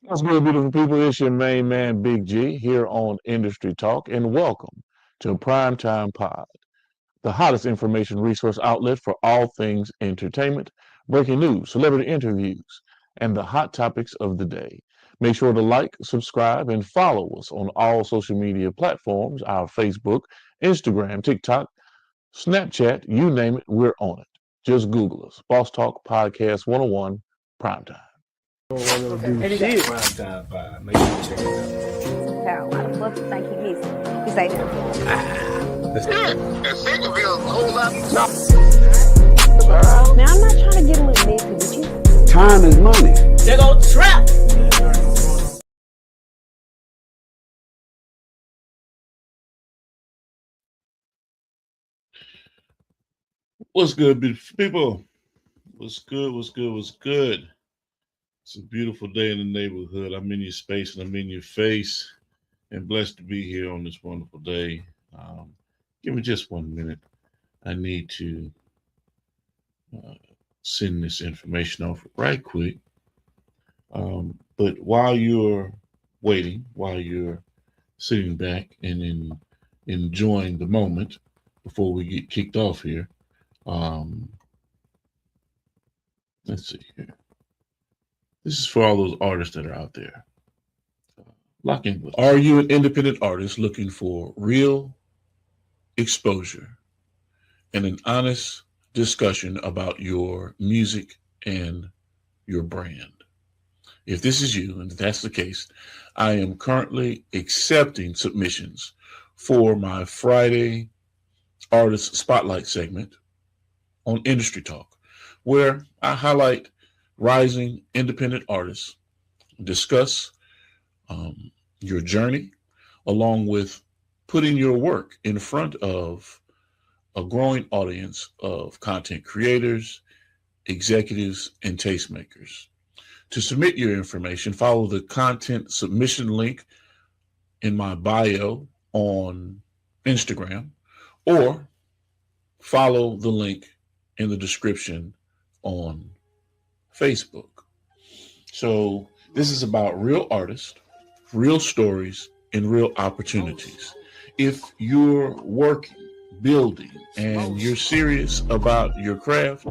What's good, beautiful people? It's your main man, Big G, here on Industry Talk, and welcome to Primetime Pod, the hottest information resource outlet for all things entertainment, breaking news, celebrity interviews, and the hot topics of the day. Make sure to like, subscribe, and follow us on all social media platforms, our Facebook, Instagram, TikTok, Snapchat, you name it, we're on it. Just Google us. Boss Talk Podcast 101 Primetime. Okay. Shit. Prime time vibe. Make sure you check it How? Why the fuck you think he missing? He say that. And second bill a whole lot. Now I'm not trying to get a little messy with you. Time is money. They go trap. What's good, beautiful people? What's good? What's good? What's good? It's a beautiful day in the neighborhood. I'm in your space and I'm in your face, and blessed to be here on this wonderful day. Give me just 1 minute. I need to send this information off right quick. But while you're waiting, while you're sitting back and enjoying the moment before we get kicked off here, let's see here. This is for all those artists that are out there. Lock in with. Are you an independent artist looking for real exposure and an honest discussion about your music and your brand? If this is you, and if that's the case, I am currently accepting submissions for my Friday Artist Spotlight segment on Industry Talk, where I highlight rising independent artists, discuss your journey, along with putting your work in front of a growing audience of content creators, executives, and tastemakers. To submit your information, follow the content submission link in my bio on Instagram, or follow the link in the description on Facebook. So this is about real artists, real stories, and real opportunities. If you're working, building, and you're serious about your craft,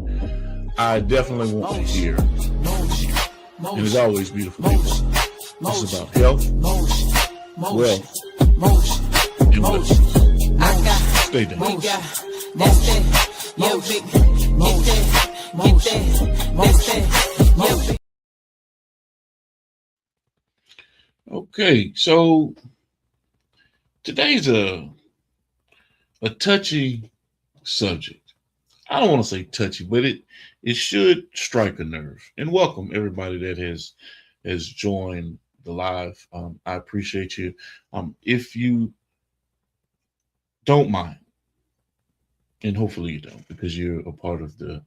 I definitely want to hear. And as always, beautiful people, this is about health, wealth, and wisdom. Stay down. Okay, so today's a touchy subject. I don't want to say touchy, but it should strike a nerve. And welcome everybody that has joined the live. I appreciate you. If you don't mind, and hopefully you don't, because you're a part of the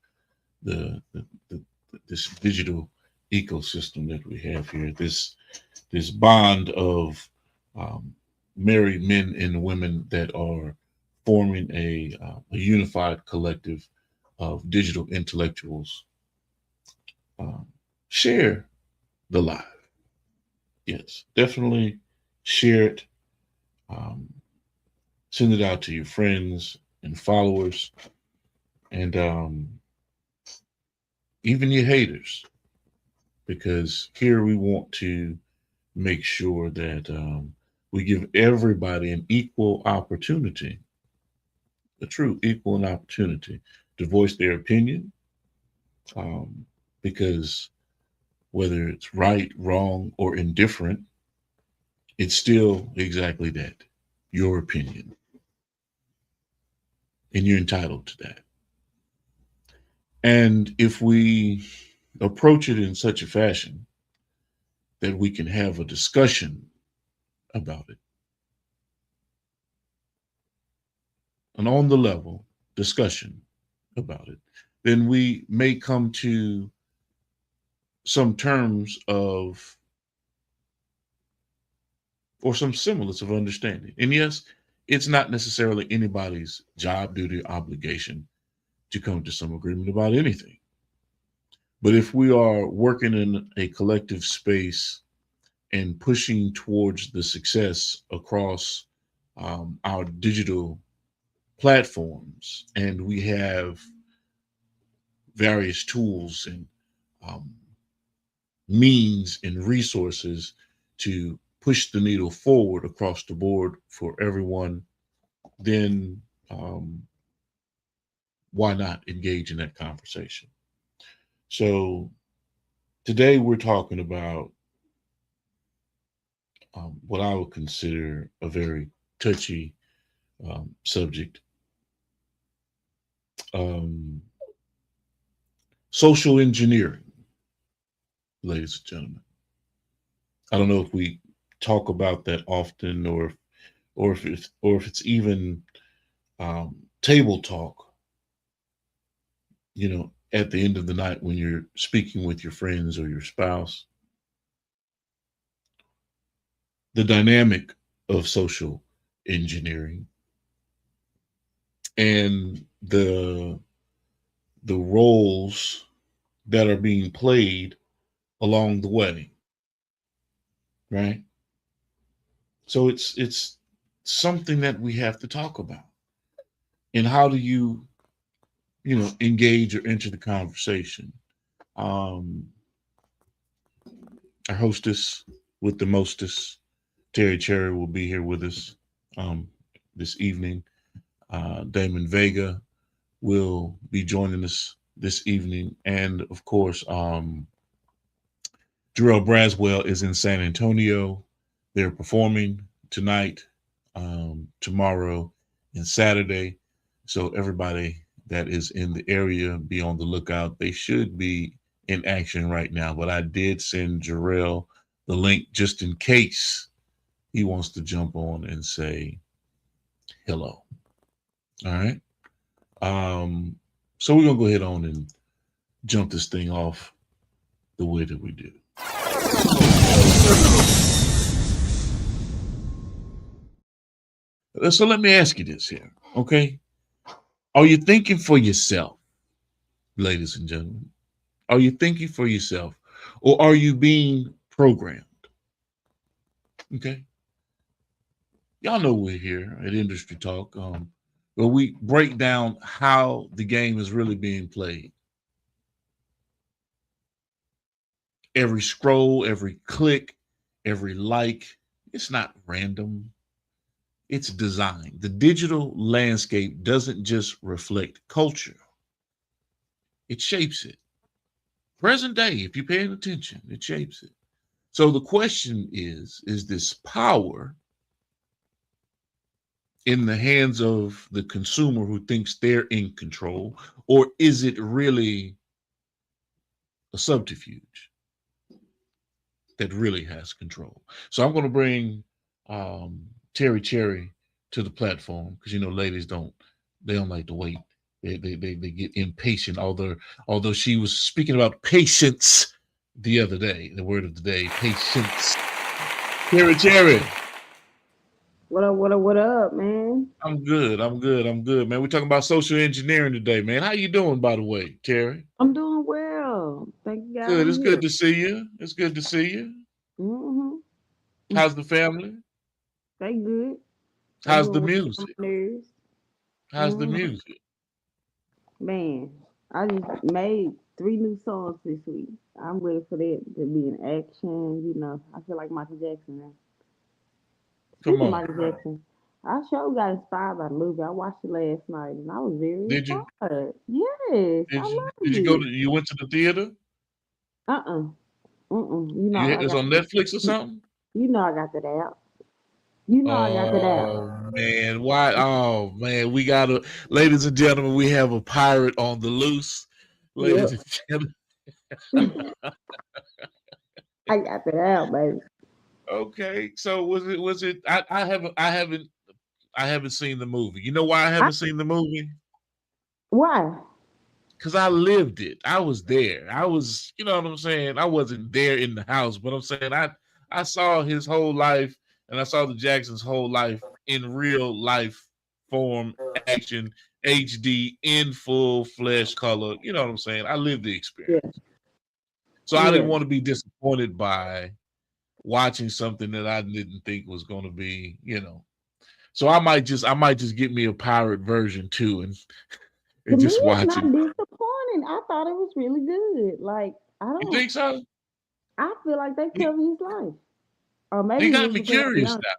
this digital ecosystem that we have here. This bond of married men and women that are forming a unified collective of digital intellectuals. Share the live. Yes, definitely share it. Send it out to your friends and followers, and even your haters, because here we want to make sure that we give everybody an equal opportunity, a true equal opportunity to voice their opinion, because whether it's right, wrong, or indifferent, it's still exactly that, your opinion. And you're entitled to that. And if we approach it in such a fashion that we can have a discussion about it, an on the level discussion about it, then we may come to some terms of, or some semblance of understanding. And yes, it's not necessarily anybody's job, duty, or obligation to come to some agreement about anything. But if we are working in a collective space and pushing towards the success across our digital platforms. And we have various tools and um, means and resources to push the needle forward across the board for everyone, then why not engage in that conversation? So today we're talking about what I would consider a very touchy subject. Social engineering, ladies and gentlemen. I don't know if we talk about that often, or if it's even table talk. You know, at the end of the night when you're speaking with your friends or your spouse, the dynamic of social engineering and the roles that are being played along the way, right? So it's something that we have to talk about. And how do you engage or enter the conversation? Our hostess with the mostest, Terry Cherry, will be here with us this evening. Damon Vega will be joining us this evening. And of course, Jarrell Braswell is in San Antonio. They're performing tonight, tomorrow, and Saturday. So everybody that is in the area, be on the lookout. They should be in action right now, but I did send Jarrell the link just in case he wants to jump on and say hello. All right. So we're gonna go ahead on and jump this thing off the way that we do. So let me ask you this here, okay? Are you thinking for yourself, ladies and gentlemen? Are you thinking for yourself, or are you being programmed? Okay. Y'all know we're here at Industry Talk, where we break down how the game is really being played. Every scroll, every click, every like, it's not random. It's designed. The digital landscape doesn't just reflect culture, it shapes it. Present day, if you're paying attention, it shapes it. So the question is this power in the hands of the consumer who thinks they're in control, or is it really a subterfuge that really has control? So I'm going to bring Terry Cherry to the platform, because ladies don't like to wait. They get impatient. Although she was speaking about patience the other day, the word of the day, patience. Terry. What up, man? I'm good, man. We're talking about social engineering today, man. How you doing, by the way, Terry? I'm doing well. Thank you, guys. Good. It's good to see you. It's good to see you. Mm-hmm. How's the family? They good. How's the music? How's the Mm-hmm. music? Man, I just made 3 new songs this week. I'm ready for that to be in action. I feel like Michael Jackson now. Come on. Michael Jackson. I sure got inspired by the movie. I watched it last night and I was very Did you? inspired. Yes, I love Did you go to? You went to the theater? It's on Netflix or something? I got that out. I got that out. Oh man, why? Oh man, we gotta, ladies and gentlemen, we have a pirate on the loose, ladies and gentlemen. I got that out, baby. Okay, so was it? I haven't seen the movie. You know why I haven't seen the movie? Why? Because I lived it. I was there. I was, you know what I'm saying? I wasn't there in the house, but I'm saying I saw his whole life, and I saw the Jacksons' whole life in real life form, action, HD, in full flesh color. You know what I'm saying? I lived the experience. Yeah. So I didn't want to be disappointed by watching something that I didn't think was going to be, So I might just get me a pirate version too, and To me, just it's watch not it. disappointing. I thought it was really good. Like You think so? I feel like they covered his life, or maybe You it got was me because I'm curious young. now.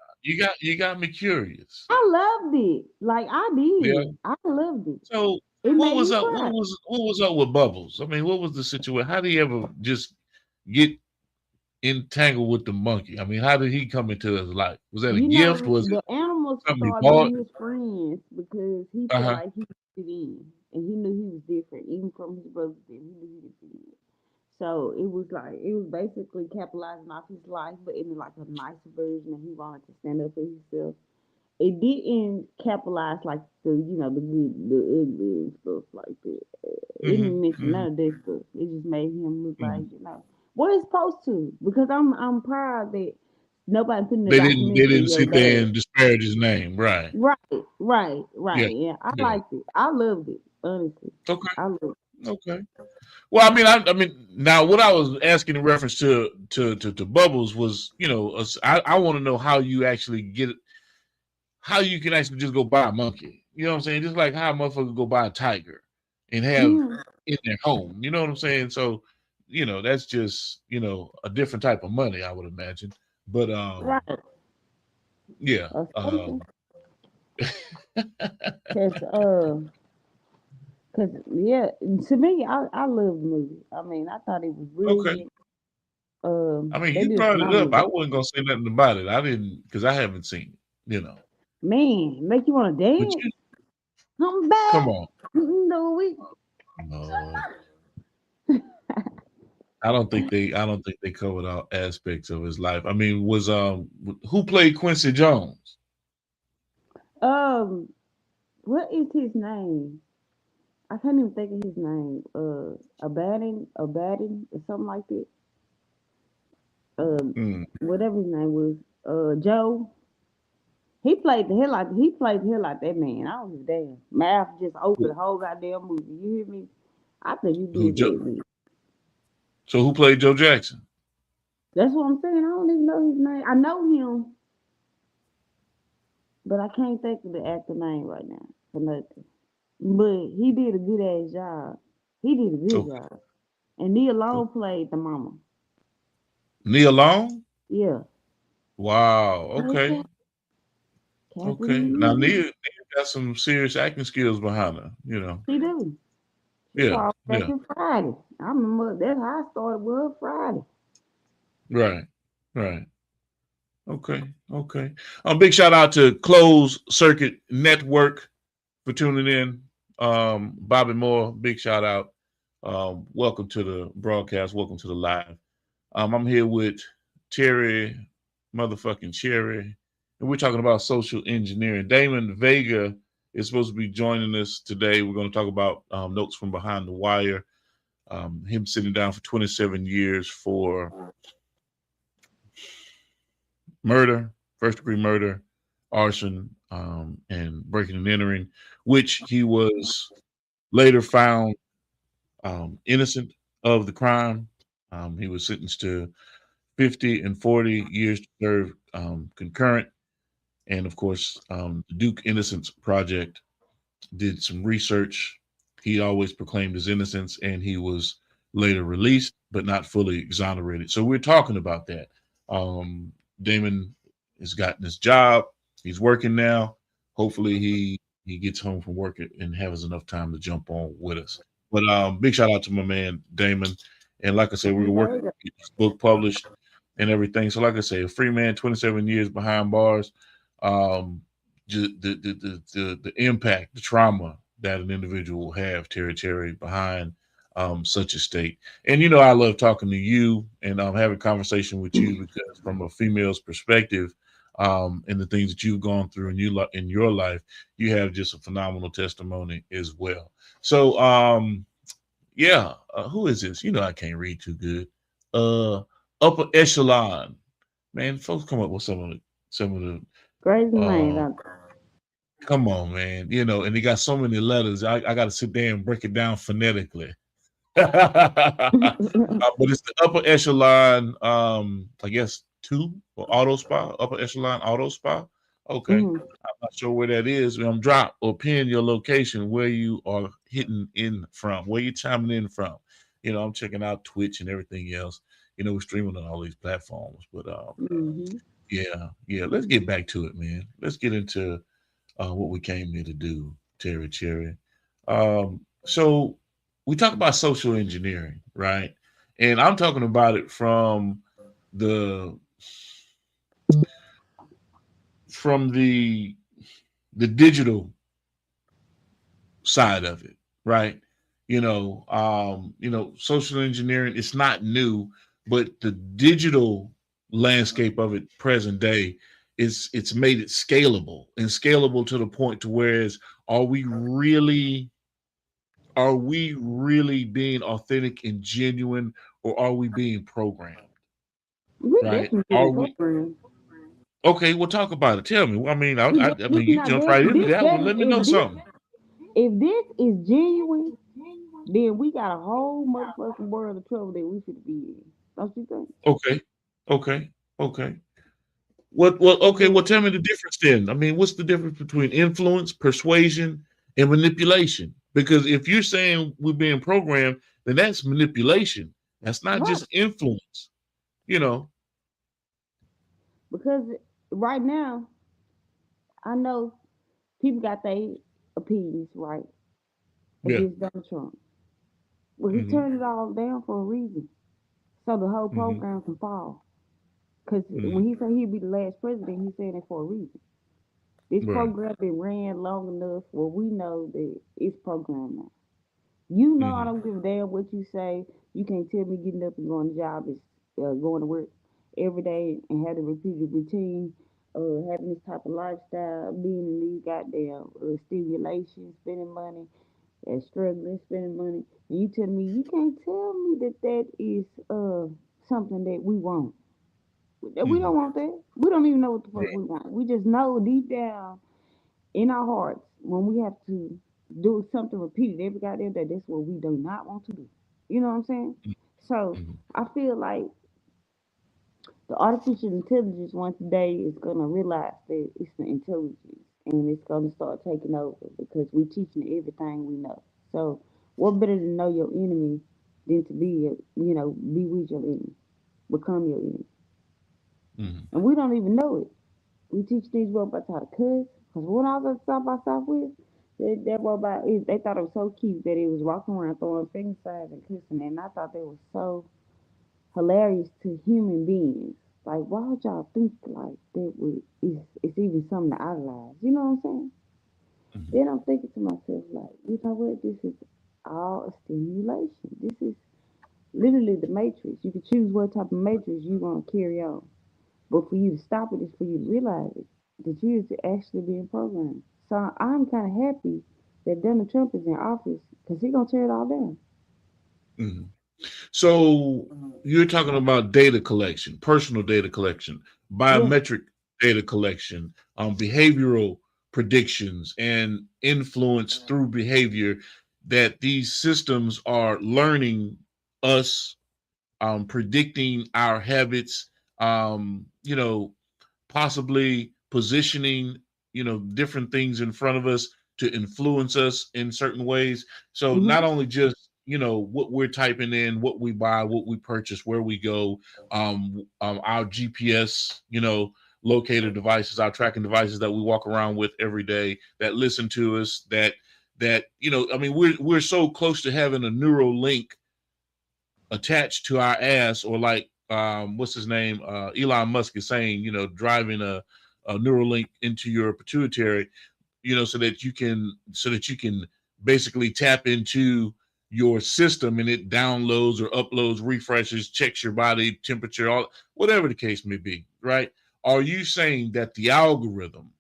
You got me curious. I loved it. Like I Yeah. did. I loved it. So It what made was me up? cry. What was up with Bubbles? I mean, what was the situation? How did he ever just get entangled with the monkey? I mean, how did he come into his life? Was that a You gift? know, Was it the animals something he started bought? being his friends because he felt Uh-huh. like he fit in, and he knew he was different, even from his brothers. He knew he was fit in. So it was basically capitalizing off his life, but in like a nicer version, and he wanted to stand up for himself. It didn't capitalize like the good, the ugly and stuff like that. It didn't mention none of that stuff. It just made him look like what it's supposed to. Because I'm proud that nobody put in the They documentary didn't your sit there dad. and disparage his name, right? Right. Yeah. Yeah, I Yeah. liked it. I loved it. Honestly, Okay. I loved it. Okay. Well, I mean, now what I was asking in reference to Bubbles was, I want to know how you actually get it, how you can actually just go buy a monkey. You know what I'm saying? Just like how a motherfucker go buy a tiger and have in their home. You know what I'm saying? So, that's just, a different type of money, I would imagine. But Right. yeah. Cause yeah, to me, I love the movie. I mean, I thought it was brilliant. I mean, They you did a brought it up. phenomenal I job. wasn't gonna say nothing about it. I didn't, because I haven't seen it. Man, make you want to But dance. Come back. come on. No, we. No. I don't think they covered all aspects of his life. I mean, who played Quincy Jones? What is his name? I can't even think of his name. Abaddon, or something like that. Whatever his name was. Joe. He played the hell out that man. I was damn. Mouth just open the whole goddamn movie. You hear me? I think you did that. So who played Joe Jackson? That's what I'm saying. I don't even know his name. I know him, but I can't think of the actor name right now for nothing. But he did a good ass job. He did a good job. And Nia Long played the mama. Nia Long? Yeah. Wow. Okay. Okay. Now Nia got some serious acting skills behind her. She do. Yeah. Back in Friday. I remember that's how I started with Friday. Right. Okay. Big shout out to Closed Circuit Network for tuning in. Bobby Moore, big shout out. Welcome to the broadcast. Welcome to the live. I'm here with Terry motherfucking Cherry, and we're talking about social engineering. Damon Vega is supposed to be joining us today. We're going to talk about notes from behind the wire. Him sitting down for 27 years for murder, first-degree murder, arson, and breaking and entering, which he was later found innocent of the crime. He was sentenced to 50 and 40 years to serve concurrent. And of course, the Duke Innocence Project did some research. He always proclaimed his innocence, and he was later released, but not fully exonerated. So we're talking about that. Damon has gotten his job. He's working now. Hopefully he gets home from work and has enough time to jump on with us. But big shout out to my man Damon. And like I said, we're working to get this book published and everything. So like I say, a free man, 27 years behind bars. The impact, the trauma that an individual will have, Terry, behind such a state. And I love talking to you and having a conversation with you because from a female's perspective, and the things that you've gone through in your life, you have just a phenomenal testimony as well. So who is this? I can't read too good. Upper Echelon. Man, folks come up with some of the crazy names. Come on, man. And they got so many letters. I got to sit there and break it down phonetically. But it's the Upper Echelon, I guess, 2 or Auto Spa, Upper Echelon Auto Spa. Okay. Mhm. I'm not sure where that is. Drop or pin your location where you are hitting in from, where you're chiming in from. I'm checking out Twitch and everything else. We're streaming on all these platforms. But Mhm. yeah. Let's get back to it, man. Let's get into what we came here to do, Terry Cherry. So we talk about social engineering, right? And I'm talking about it the from the digital side of it, right? Social engineering, it's not new, but the digital landscape of it present day it's made it scalable and scalable to the point to whereas are we really are we really being authentic and genuine, or are we being programmed? We Right? definitely Are getting we programmed. okay? Well, talk about it. Tell me. I mean, We I mean, definitely you not jumped that. right into This that one. better. Let me know something. If this is genuine, then we got a whole motherfucking world of trouble that we should be in. Don't you think? Okay, okay, okay. What? Okay. But Well, tell me the difference then. I mean, what's the difference between influence, persuasion, and manipulation? Because if you're saying we're being programmed, then that's manipulation. That's not right, just influence. You know. because right now I know people got their opinions right Yeah. against Donald Trump. Well, he Mm-hmm. turned it all down for a reason, so the whole Mm-hmm. program can fall. Because when Mm-hmm. he said he'd be the last president, he said it for a reason. This Right. program been ran long enough where we know that it's programmed now. You know I Mm-hmm. don't give a damn what you say. You can't tell me getting up and going to job is going to work every day and have a repeated routine, having this type of lifestyle, being in these goddamn stimulation, spending money, and struggling, spending money. And you tell me you can't tell me that that is something that we want. That we Mm-hmm. don't want that. We don't even know what the fuck Right. we want. We just know deep down in our hearts when we have to do something repeated every goddamn day, that's what we do not want to do. You know what I'm saying? So Mm-hmm. I feel like the artificial intelligence one day is gonna realize that it's the intelligence and it's gonna start taking over because we teaching it everything we know. So what better to know your enemy than to be with your enemy, become your enemy. Mm-hmm. And we don't even know it. We teach these robots how to cuss. Because when I was at South by Southwest, that robot, they thought it was so cute that it was walking around throwing finger signs and kissing. And I thought that was so hilarious to human beings. Like, why would y'all think like that it's even something to idolize? You know what I'm saying? Mm-hmm. Then I'm thinking to myself, like, you know what? This is all a stimulation. This is literally the matrix. You can choose what type of matrix you want to carry on. But for you to stop it is for you to realize it, that you is actually being programmed. So I'm kind of happy that Donald Trump is in office because he's going to tear it all down. Mm-hmm. So you're talking about data collection, personal data collection, Yeah. biometric data collection, behavioral predictions, and influence through behavior that these systems are learning us, predicting our habits, possibly positioning, different things in front of us to influence us in certain ways. So hmm not only just, what we're typing in, what we buy, what we purchase, where we go, our GPS, locator devices, our tracking devices that we walk around with every day that listen to us, I mean, we're so close to having a neural link attached to our ass, or like what's his name, Elon Musk is saying, driving a neural link into your pituitary, so that you can basically tap into your system, and it downloads or uploads, refreshes, checks your body temperature, all whatever the case may be, right? Are you saying that the algorithm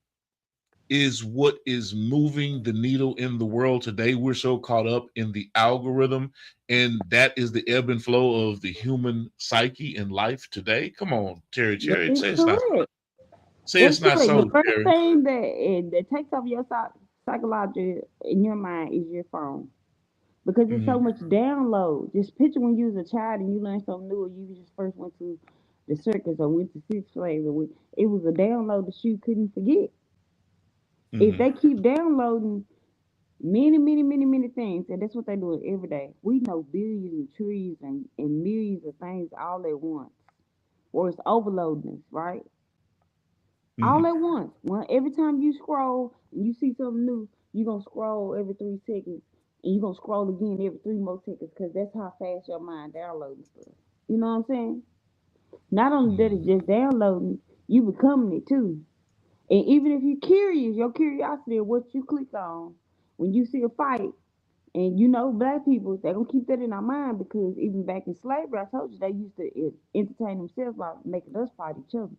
is what is moving the needle in the world today? We're so caught up in the algorithm, and that is the ebb and flow of the human psyche and life today. Come on, Terry That Cherry, is say it's not. correct. Say That's it's not correct. The so, first Terry. thing that takes over your psychology in your mind is your phone. Because there's so Mm-hmm. much download. Just picture when you was a child and you learned something new, or you just first went to the circus or went to Six Flags it was a download that you couldn't forget. If they keep downloading many things, and that's what they're doing every day. We know billions of trees and millions of things all at once. Or it's overloading us, right? All at once. Every time you scroll and you see something new, you're gonna scroll every 3 seconds and you're gonna scroll again every 3 more seconds because that's how fast your mind downloads stuff. You know what I'm saying? Not only that it's just downloading, you becoming it too. And even if you're curious, your curiosity of what you click on when you see a fight, and you know, black people, they're gonna keep that in our mind because even back in slavery, I told you they used to entertain themselves by making us fight each other.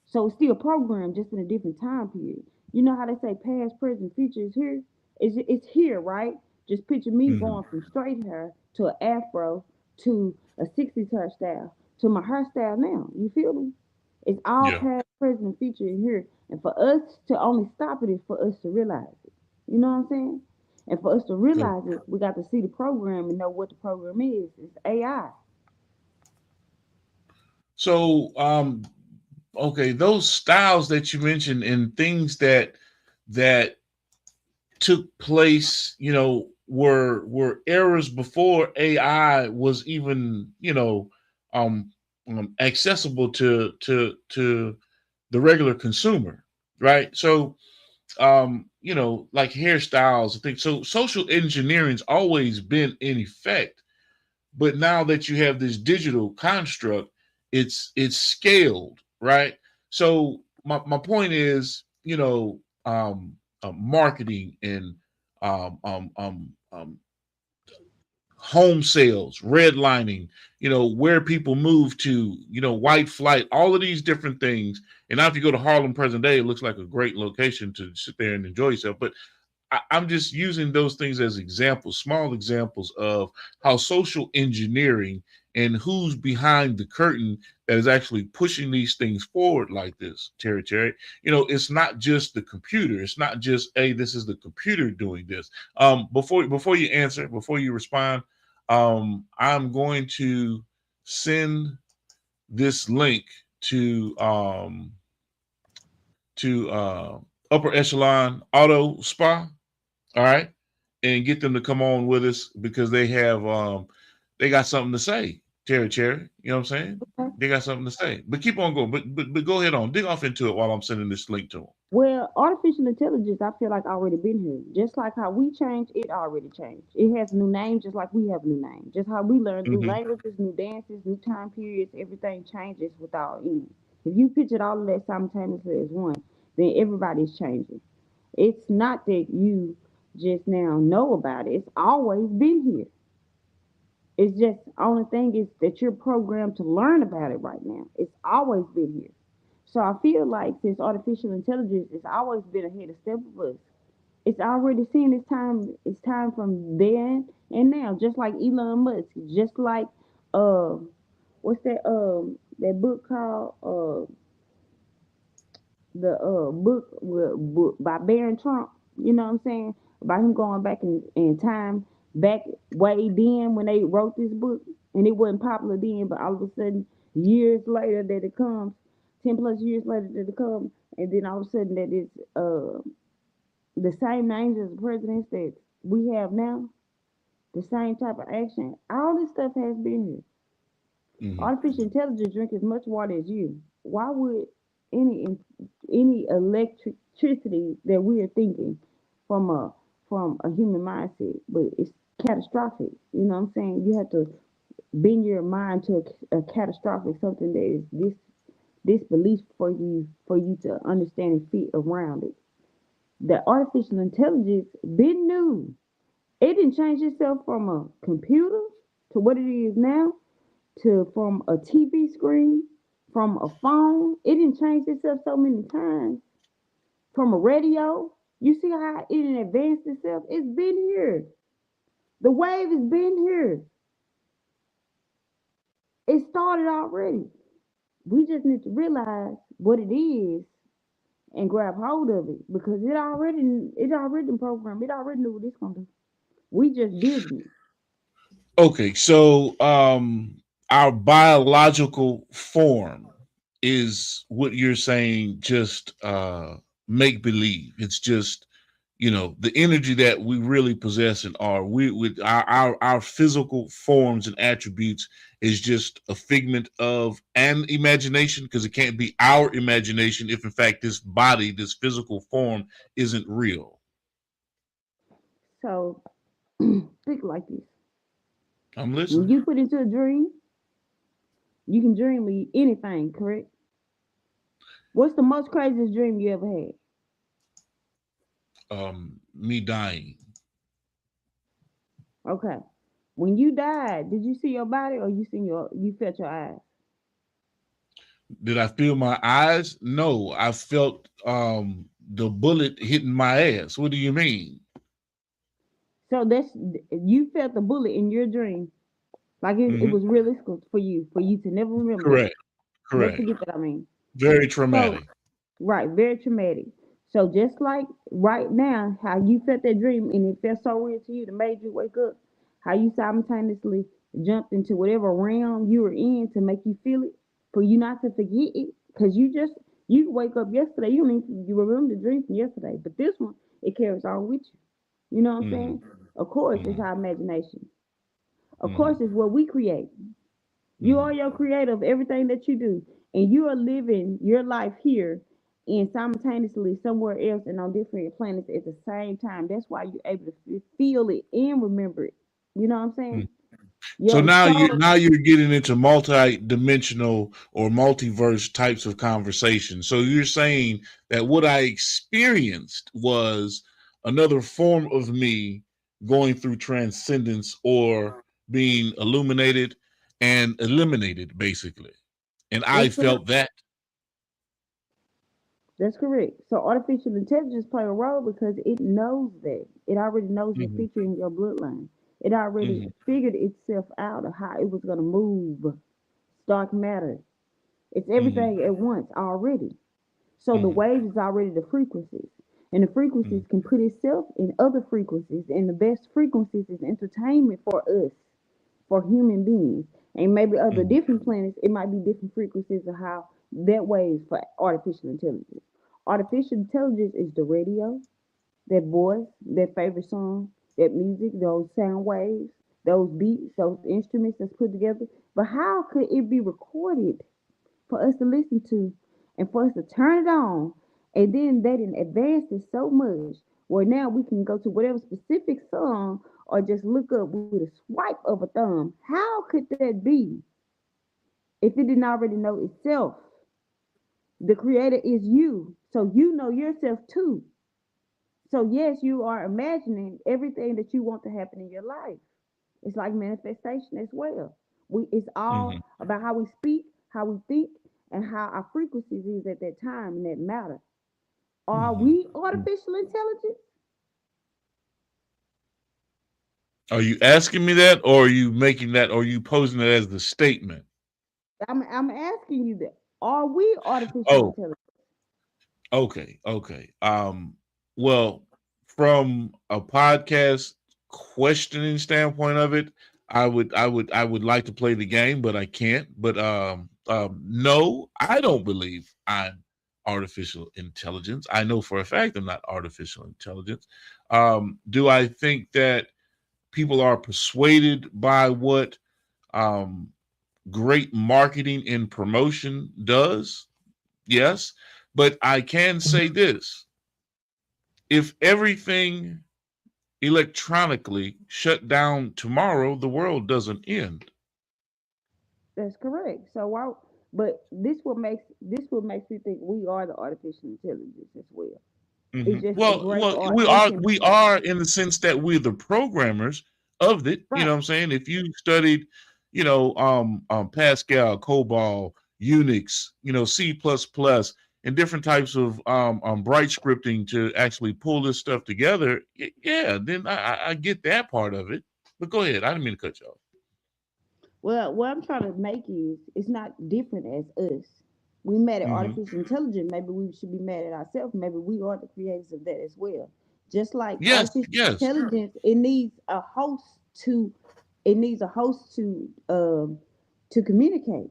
So it's still programmed just in a different time period. You know how they say past, present, future is here? It's here, right? Just picture me going from straight hair to an afro to a 60s hairstyle to my hairstyle now. You feel me? It's all Yeah. past, present, future in here. And for us to only stop it is for us to realize it. You know what I'm saying? And for us to realize it, we got to see the program and know what the program is. It's AI. So, okay, those styles that you mentioned and things that took place, you know, were eras before AI was even, you know, accessible to the regular consumer, right? So, you know, like hairstyles, I think so. Social engineering's always been in effect, but now that you have this digital construct, it's scaled, right? So my point is, you know, marketing and um, um, um, um, home sales, redlining, you know, where people move to, you know, white flight, all of these different things. And now if you go to Harlem present day, it looks like a great location to sit there and enjoy yourself. But I'm just using those things as examples, small examples of how social engineering and who's behind the curtain that is actually pushing these things forward like this, Terry. You know, it's not just the computer. It's not just, hey, this is the computer doing this. Before you answer, before you respond, I'm going to send this link to Upper Echelon Auto Spa. All right, and get them to come on with us because they got something to say, Terry. You know what I'm saying? Okay. They got something to say. But keep on going. But go ahead on. Dig off into it while I'm sending this link to them. Well, artificial intelligence, I feel like already been here. Just like how we change, it already changed. It has a new name, just like we have a new name. Just how we learn new Mm-hmm. languages, new dances, new time periods, everything changes without any. If you pictured all of that simultaneously as one, then everybody's changing. It's not that you just now know about it. It's always been here. It's just only thing is that you're programmed to learn about it right now. It's always been here. So I feel like since artificial intelligence has always been ahead of step of us, it's already seen it's time from then and now, just like Elon Musk, just like uh what's that book called the book by Barron Trump, you know what I'm saying? About him going back in time, back way then when they wrote this book, and it wasn't popular then, but all of a sudden, years later that it comes, 10 plus years later that it comes, and then all of a sudden that it's the same names as the presidents that we have now, the same type of action. All this stuff has been here. Mm-hmm. Artificial intelligence drink as much water as you. Why would any any electricity that we are thinking from a human mindset, but it's catastrophic. You know what I'm saying? You have to bend your mind to a catastrophic something that is disbelief for you to understand and fit around it. The artificial intelligence been new. It didn't change itself from a computer to what it is now to from a TV screen, from a phone. It didn't change itself so many times. From a radio. You see how it didn't advance itself? It's been here. The wave has been here. It started already. We just need to realize what it is and grab hold of it because it already programmed. It already knew what it's gonna do. We just didn't. Okay, so our biological form is what you're saying, just make believe. It's just, the energy that we really possess and are, we with our physical forms and attributes is just a figment of an imagination, because it can't be our imagination if in fact this body, this physical form, isn't real. So think like this. I'm When listening. you put into a dream, you can dream of anything, correct? What's the most craziest dream you ever had? Me dying. Okay. When you died, did you see your body or you felt your eyes? Did I feel my eyes? No, I felt the bullet hitting my ass. What do you mean? So you felt the bullet in your dream. Like it Hmm. was realistic for you to never remember that. Correct. Never Correct. forget that I mean. Very So traumatic. right, very traumatic. So just like right now, how you felt that dream and it felt so real to you that made you wake up, how you simultaneously jumped into whatever realm you were in to make you feel it, for you not to forget it, because you wake up yesterday, you don't even you remember the dream from yesterday, but this one it carries on with you. You know what I'm Hmm. saying? Of course, it's Hmm. our imagination. Of course, Hmm. it's what we create. You are Hmm. your creator of everything that you do, and you are living your life here and simultaneously somewhere else and on different planets at the same time. That's why you're able to feel it and remember it. You know what I'm Hmm. saying? So Your now soul. you're getting into multi-dimensional or multiverse types of conversation. So you're saying that what I experienced was another form of me going through transcendence or being illuminated and eliminated, basically. And I That's correct. felt that. That's correct. So artificial intelligence play a role because it knows that. It already knows your Hmm. feature in your bloodline. It already Hmm. figured itself out of how it was gonna move dark matter. It's Hmm. everything at once already. So the Hmm. waves is already the frequencies. And the Hmm. frequencies can put itself in other frequencies. And the best frequencies is entertainment for us, for human beings. And maybe other Hmm. different planets, it might be different frequencies of how that waves for artificial intelligence. Artificial intelligence is the radio, that voice, that favorite song, that music, those sound waves, those beats, those instruments that's put together. But how could it be recorded for us to listen to and for us to turn it on? And then they didn't advance it so much where now we can go to whatever specific song or just look up with a swipe of a thumb. How could that be if it didn't already know itself? The creator is you, so you know yourself too. So yes, you are imagining everything that you want to happen in your life. It's like manifestation as well. It's Hmm. all about how we speak, how we think, and how our frequencies is at that time and that matter. Are Hmm. we artificial intelligence? Are you asking me that, or are you making that, or are you posing it as the statement? I'm asking you that. Are we artificial Oh, intelligence? okay, okay. Well, from a podcast questioning standpoint of it, I would like to play the game, but I can't. But no, I don't believe I'm artificial intelligence. I know for a fact I'm not artificial intelligence. Do I think that people are persuaded by what um great marketing and promotion does? Yes, but I can say this: if everything electronically shut down tomorrow, the world doesn't end. That's correct. So why? But this what makes me think we are the artificial intelligence as well. It's just a greater Well, or infinite. we are in the sense that we're the programmers of it. You Right. know what I'm saying? If you studied, Pascal, COBOL, Unix, C++, and different types of bright scripting to actually pull this stuff together, yeah, then I get that part of it. But go ahead. I didn't mean to cut you off. Well, what I'm trying to make is it's not different as us. We mad at Hmm. artificial intelligence. Maybe we should be mad at ourselves. Maybe we are the creators of that as well. Just like Yes, artificial yes. intelligence, it needs a host to to communicate.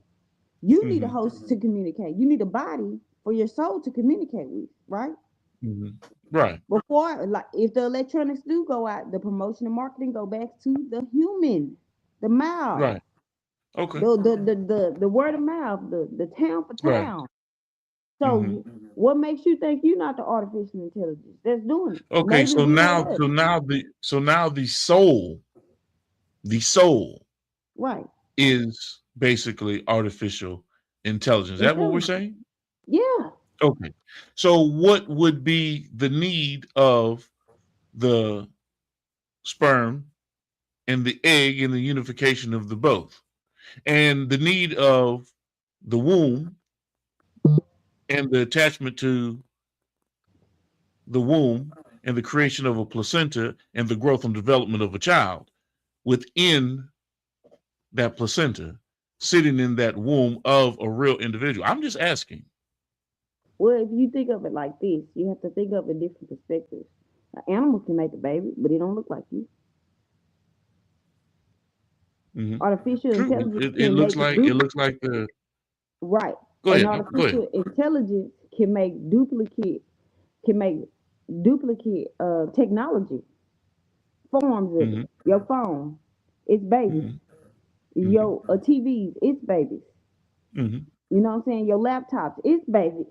You need a host to communicate. You need a body for your soul to communicate with, right? Right. Before, like, if the electronics do go out, the promotion and marketing go back to the human, the mouth, Right. Okay. the word of mouth, the town for Right. town. So what makes you think you're not the artificial intelligence that's doing it? Okay, Maybe so we now are. the soul Right. is basically artificial intelligence. Is that what we're saying? Yeah. Okay. So what would be the need of the sperm and the egg and the unification of the both? And the need of the womb and the attachment to the womb and the creation of a placenta and the growth and development of a child within that placenta, sitting in that womb of a real individual. I'm just asking. Well, if you think of it like this, you have to think of it different perspectives. An animal can make a baby, but it don't look like you. Artificial True. intelligence It can looks make like the right. Go And ahead. Go ahead. artificial intelligence can make duplicate technology forms of it. Your phone, it's babies. Your TVs, it's babies. You know what I'm saying? Your laptops, it's babies.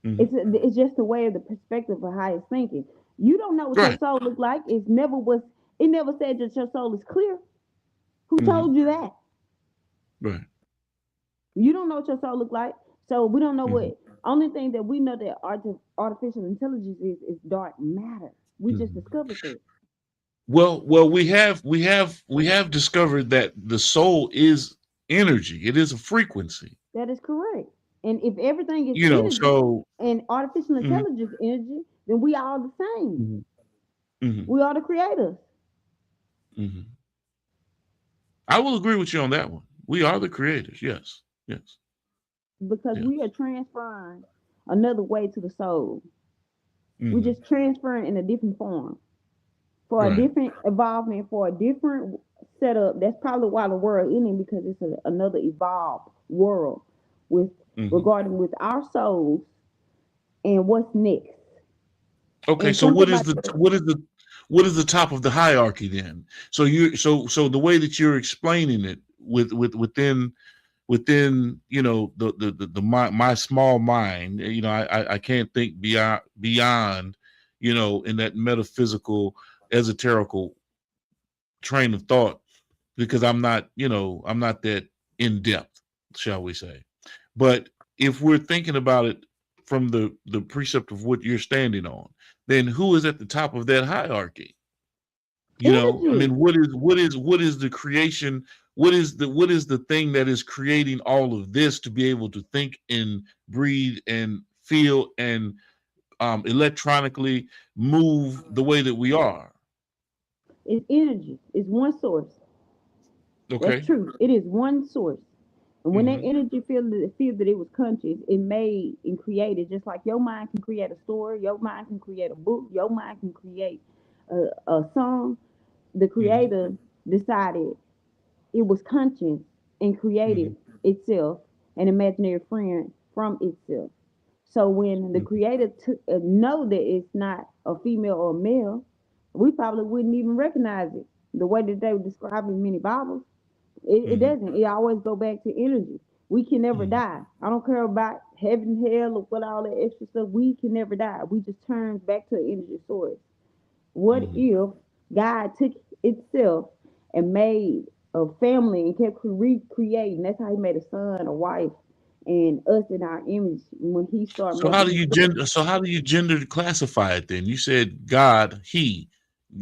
It's just a way of the perspective of how it's thinking. You don't know what your soul looks like. It never said that your soul is clear. Who told you that? Right. You don't know what your soul looks like. So we don't know what. Only thing that we know that artificial intelligence is dark matter. We just discovered that. Well, we have discovered that the soul is energy. It is a frequency. That is correct. And if everything is energy and artificial intelligence energy, then we are all the same. We are the creators. I will agree with you on that one. We are the creators. Yes. Because we are transferring another way to the soul. We're just transferring in a different form. For a different evolvement, for a different setup. That's probably why the world is ending, because it's another evolved world with regarding with our souls and what's next. Okay, and so what is the top of the hierarchy then? So the way that you're explaining it within my small mind, I can't think beyond in that metaphysical esoterical train of thought, because I'm not that in depth, shall we say. But if we're thinking about it from the precept of what you're standing on, then who is at the top of that hierarchy? I mean, what is the creation? What is the thing that is creating all of this to be able to think and breathe and feel and electronically move the way that we are? It's energy. It's one source. Okay. That's true. It is one source. And when that energy feel that it was conscious, it made and created, just like your mind can create a story, your mind can create a book, your mind can create a song. The creator decided it was conscious and created itself, an imaginary friend from itself. So when the creator know that it's not a female or a male, we probably wouldn't even recognize it. The way that they would describe in many Bibles, it doesn't. It always go back to energy. We can never die. I don't care about heaven, hell, or what all that extra stuff. We can never die. We just turn back to an energy source. What if God took itself and made a family and kept recreating? That's how he made a son, a wife, and us in our image. When he started So how do you gender classify it then? You said God, he,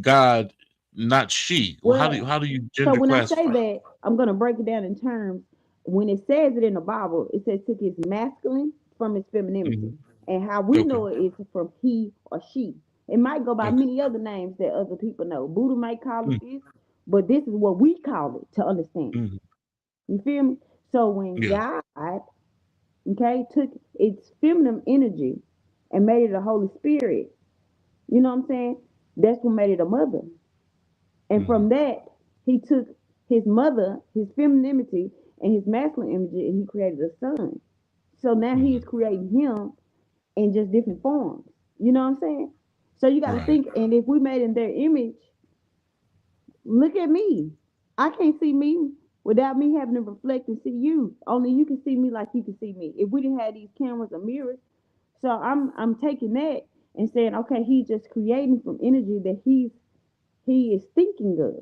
God, not she. Well, how do you gender so when classify? I say that, I'm gonna break it down in terms. When it says it in the Bible, it says took his masculine from his femininity, and how we know it is from he or she. It might go by many other names that other people know. Buddha might call it this, but this is what we call it to understand. You feel me? So when God, took its feminine energy and made it a Holy Spirit, you know what I'm saying? That's what made it a mother. And from that, he took his mother, his femininity, and his masculine energy, and he created a son. So now he is creating him in just different forms. You know what I'm saying? So you got to Right. think, and if we made in their image, look at me. I can't see me without me having to reflect and see you. Only you can see me like you can see me. If we didn't have these cameras or mirrors, so I'm taking that and saying, okay, he's just creating from energy that he is thinking of.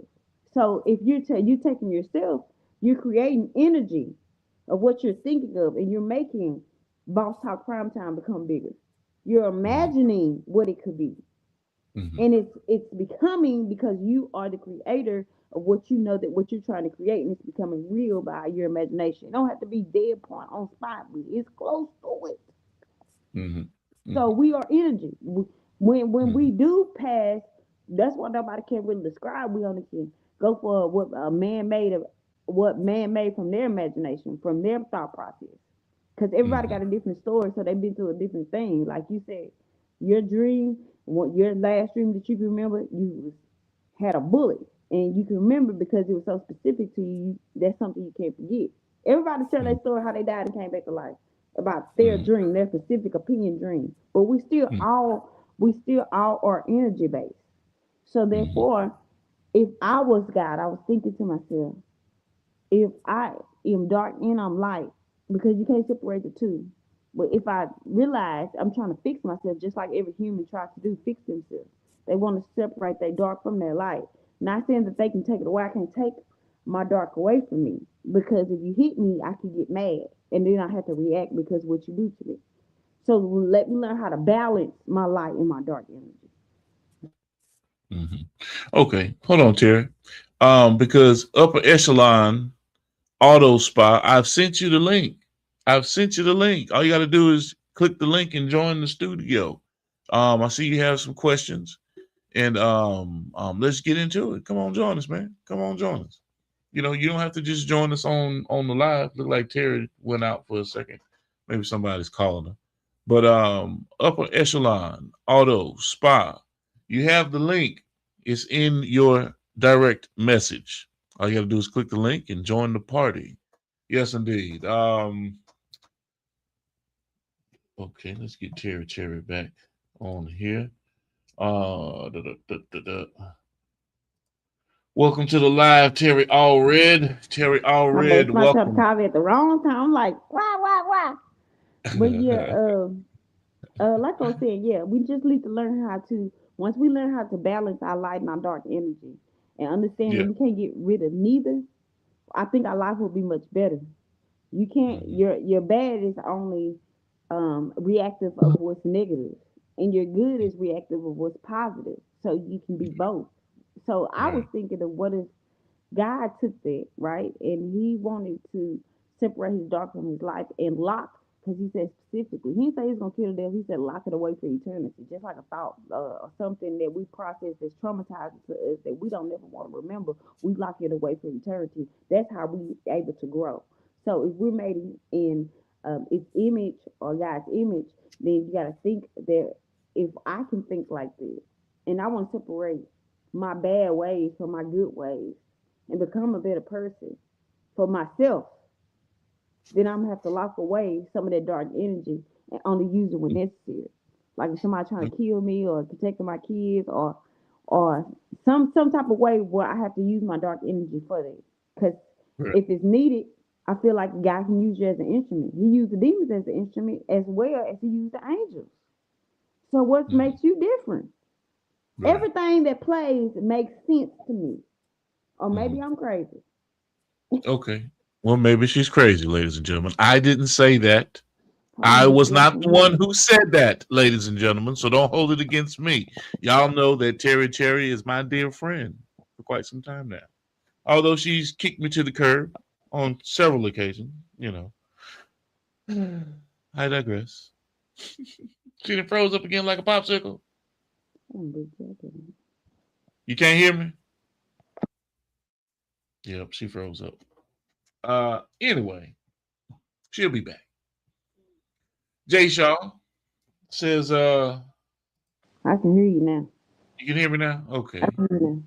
So if you taking yourself, you're creating energy of what you're thinking of, and you're making Boss Talk Crime Time become bigger. You're imagining what it could be, Mm-hmm. and it's becoming because you are the creator of what you know that what you're trying to create, and it's becoming real by your imagination. It don't have to be dead point on spot, but it's close to it. Mm-hmm. So we are energy. When Mm-hmm. we do pass, that's why nobody can really describe. We only can go for what man made from their imagination, from their thought process. Because everybody got a different story, so they've been through a different thing. Like you said, your dream, your last dream that you can remember, had a bullet, and you can remember because it was so specific to you. That's something you can't forget. Everybody tell their story how they died and came back to life about their Mm-hmm. dream, their specific opinion dream. But we still all are energy based. So Mm-hmm. therefore, if I was God, I was thinking to myself, if I am dark and I'm light, because you can't separate the two. But if I realize I'm trying to fix myself, just like every human tries to do, fix themselves. They want to separate their dark from their light. Not saying that they can take it away. I can't take my dark away from me, because if you hit me, I can get mad, and then I have to react because of what you do to me. So let me learn how to balance my light and my dark energy. Mm-hmm. Okay, hold on, Terry. Because Upper Echelon Auto Spa, I've sent you the link. I've sent you the link. All you got to do is click the link and join the studio. I see you have some questions, and let's get into it. Come on, join us, man. Come on, join us. You know, you don't have to just join us on the live. Look like Terry went out for a second. Maybe somebody's calling her. But Upper Echelon Auto Spa, you have the link. It's in your direct message. All you got to do is click the link and join the party. Yes, indeed. Okay, let's get Terry back on here. Da, da, da, da, da. Welcome to the live, Terry Allred. Terry My bad. Allred, Somebody tried to welcome. call me at the wrong time. I'm like, why? But yeah, like I was saying, yeah, we just need to learn how to. Once we learn how to balance our light and our dark energy, and understand that Yeah. we can't get rid of neither, I think our life will be much better. You can't. Mhm. Your bad is only reactive of what's negative, and your good is reactive of what's positive. So you can be both. So I was Right. thinking of what if God took that, right? And he wanted to separate his dark from his light and lock, because he said specifically, he didn't say he's going to kill the devil. He said lock it away for eternity, just like a thought or something that we process that's traumatizing to us that we don't never want to remember. We lock it away for eternity. That's how we able to grow. So if we're made in its image or God's image, then you got to think that if I can think like this, and I want to separate my bad ways from my good ways and become a better person for myself, then I'm gonna have to lock away some of that dark energy and only use it when necessary. Like if somebody trying to kill me or protecting my kids or some type of way where I have to use my dark energy for that. Because Right. if it's needed, I feel like God can use you as an instrument. He used the demons as an instrument as well as he used the angels. So what Mhm. makes you different? Right. Everything that plays makes sense to me. Or maybe Mhm. I'm crazy. Okay. Well, maybe she's crazy, ladies and gentlemen. I didn't say that. Holy I was not manipulation the one woman. who said that, ladies and gentlemen. So don't hold it against me. Y'all know that Terry is my dear friend for quite some time now. Although she's kicked me to the curb on several occasions, you know. I digress. She done froze up again like a popsicle. I'm big joking. You can't hear me? Yep, she froze up. Anyway, she'll be back. Jay Shaw says, I can hear you now. you can hear me now? I Okay. can hear you now.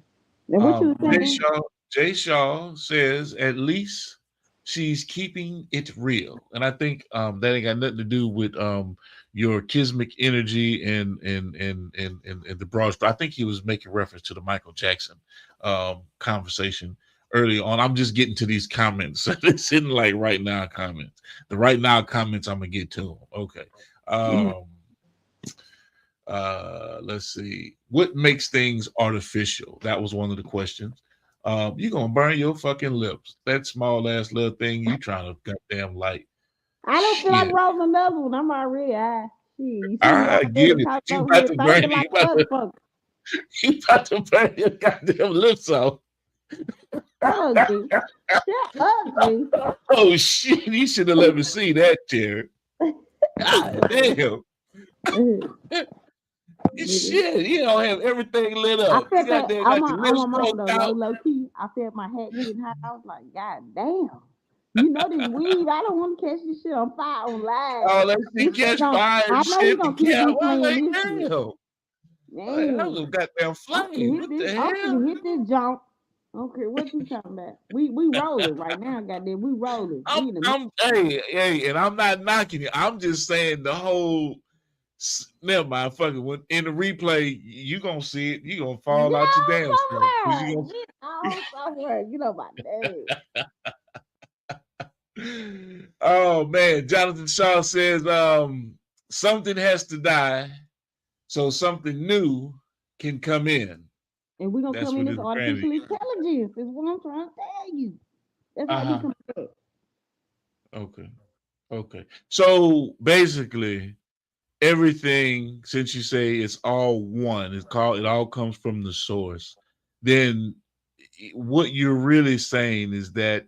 Now what you were Jay saying? Shaw, Jay Shaw says, at least she's keeping it real. And I think that ain't got nothing to do with your kismic energy and the broad. I think he was making reference to the Michael Jackson conversation early on. I'm just getting to these comments. It's in like right now comments. The right now comments, I'm gonna get to them. Okay. Let's see. What makes things artificial? That was one of the questions. You're gonna burn your fucking lips. That small ass little thing you trying to goddamn light. I don't feel like Shit. rolling another one. I'm already high. Shit. I get it. You about to burn like you about to burn your goddamn lips off. ugly. Shut up, dude. Oh shit! You should have let me see that, Jared. God damn. Shit, you don't have everything lit up. I felt You got that. that, I'm like, your lips on poked out. low key. I felt my hat getting hot. I was like, God damn. You know this weed. I don't want to catch this shit on fire on live. Oh, let's see, catch fire and I know shit. you gonna keep me playing this shit. Damn. That was a goddamn flame. What the I'm hell? gonna hit this jump. Okay, what you talking about? We rolling right now, goddamn. We rolling. Hey, and I'm not knocking you. I'm just saying the whole. Never mind, fuck it. When in the replay, you gonna see it. You gonna fall out your damn somewhere. You know about that. Oh man, Jonathan Shaw says something has to die so something new can come in. And we're gonna come in as artificial intelligence, is what I'm trying to tell you. That's how we come back. Okay. So basically, everything, since you say it's all one, it all comes from the source, then what you're really saying is that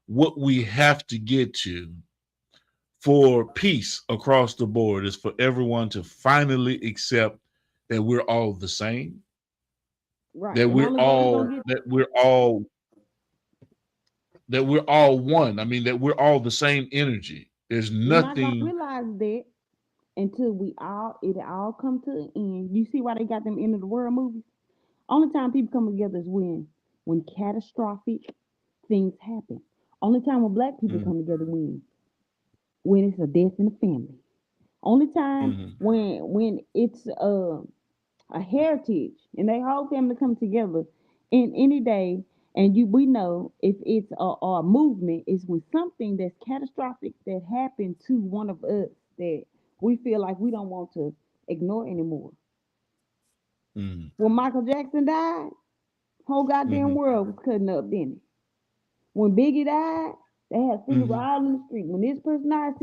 what we have to get to for peace across the board is for everyone to finally accept that we're all the same. Right. That we're all one. I mean, that we're all the same energy. There's nothing. We're not gonna realize that until it all come to an end. You see why they got them End of the World movies? Only time people come together is when catastrophic things happen. Only time when black people come together when it's a death in the family. Only time when it's a heritage and they whole family come together in any day. And we know if it's a movement, is when something that's catastrophic that happened to one of us that we feel like we don't want to ignore anymore. When Michael Jackson died, whole goddamn world was cutting up, didn't it? When Biggie died, they had funerals all in the street. When this person died,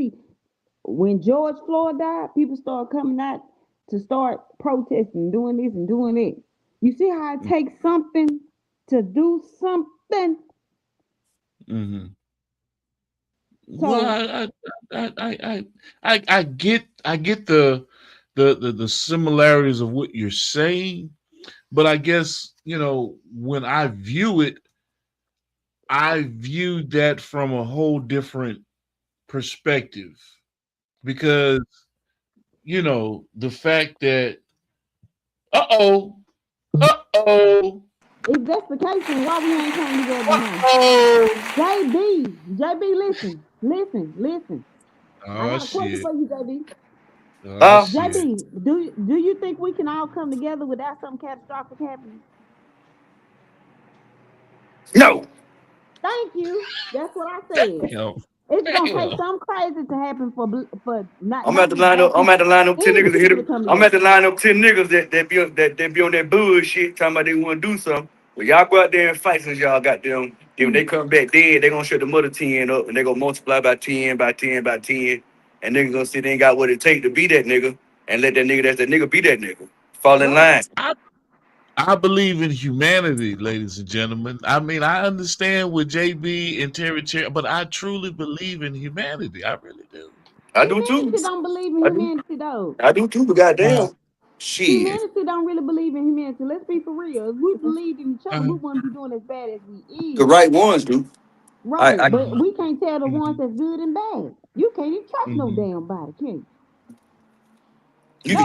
when George Floyd died, people started coming out to start protesting, doing this and doing that. You see how it takes something to do something? So, well, I get the similarities of what you're saying, but I guess, when I view it, I view that from a whole different perspective, because the fact that if that's the case, then why we ain't coming together now? JB, listen. I got a question for you, JB. JB, do you think we can all come together without something catastrophic happening? No. Thank you. That's what I said. It's gonna take something crazy to happen for not. I'm at the line up 10 niggas to hit him. I'm at the line up 10 niggas that be on that bullshit talking about they want to do something. Well, y'all go out there and fight since y'all got them. Then when they come back dead, they gonna shut the mother 10 up and they gonna multiply by 10 by 10 by 10. And niggas gonna say they ain't got what it take to be that nigga and let that nigga that's that nigga be that nigga. Fall in line. I believe in humanity, ladies and gentlemen. I mean, I understand with JB and Terry, but I truly believe in humanity. I really do. I do too. Humanity don't believe in humanity, though. I do too, but goddamn. Shit. Humanity don't really believe in humanity. Let's be for real. If we believed in each other, we wouldn't be doing as bad as we is. The right ones do. Right, but we can't tell the ones that's good and bad. You can't even trust no damn body, can you?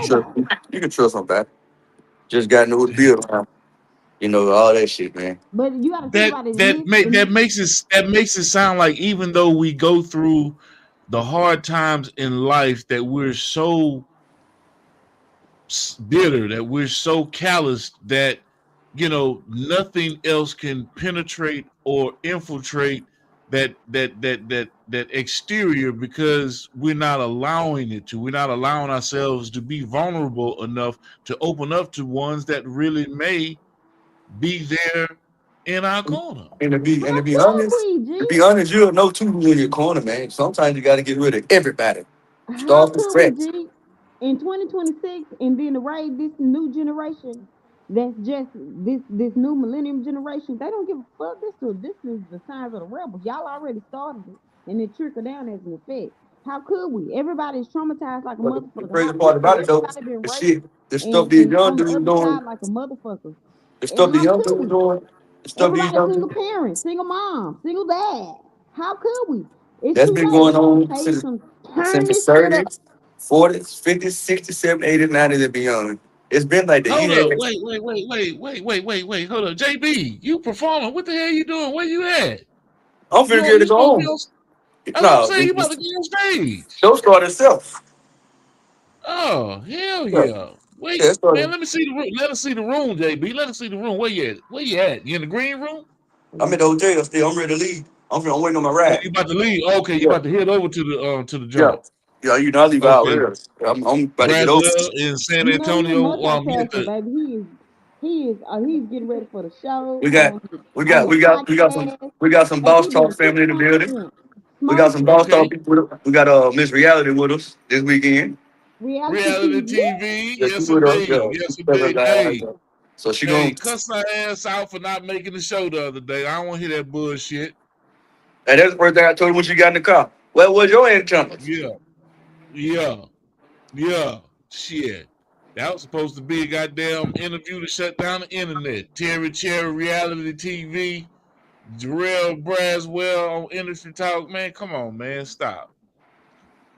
You can trust somebody. Just gotta know who to build around. You know, all that shit, man. But you got to think that about it. that makes it sound like even though we go through the hard times in life, that we're so bitter, that we're so calloused, that nothing else can penetrate or infiltrate that exterior, because we're not allowing it to. We're not allowing ourselves to be vulnerable enough to open up to ones that really may be there in our corner. And to be How could we, G? you'll know too who's in your corner, man. Sometimes you got to get rid of everybody. How Start from could we, scratch. G? In 2026, and then to raise this new generation, that's just this new millennium generation, they don't give a fuck. This is the signs of the rebels. Y'all already started it, and it trickled down as an effect. How could we? Everybody's traumatized like a But the motherfucker. crazy How part could we? about it though, Everybody been the raped shit, the stuff these and young on the dudes other doing, side like a motherfucker. the stuff And these how young could we? dudes doing, the stuff these Everybody young single dudes, parent, single mom, single dad. How could we? It's that's too been late. going It's gonna on take since some turn the this shit up. 30s, 40s, 50s, 60s, 70s, 80s, 90s, and beyond. It's been like that. Hold up, wait, hold up, JB, you performing? What the hell you doing? Where you at? I'm finna get to go supposed to be home. on? That's what I'm No, saying. You about to get on stage? show start itself. Oh hell Yeah, yeah! Wait, yeah, it man, started. let me see the room. Let us see the room, JB. Let us see the room. Where you at? Where you at? You in the green room? I'm at the hotel still. I'm ready to leave. I'm waiting on my Oh, ride. you about to leave? Okay, you Yeah, about to head over to the yeah, joint. yeah. You know, I leave out Okay, here. I'm about to get over. Braswell in San You know he a Antonio. Hit multitasker, the. baby. He's getting ready for the show We got, on the podcast. we got some Cause boss he doing talk family in the TikTok building. and We got smoking some boss talk Okay, people. We got Miss Reality with us this weekend. reality reality TV. TV. Yeah, she Yes with us. indeed. Yeah, Yes indeed. so she Hey, gonna. cuss her ass out for not making the show the other day. I don't want to hear that bullshit. And that's the first thing I told her when she got in the car. Where was your antennas? Yeah, yeah, yeah. Shit. That was supposed to be a goddamn interview to shut down the internet. Terry Cherry, reality TV, Jarrell Braswell on Industry Talk. Man, come on, man. Stop.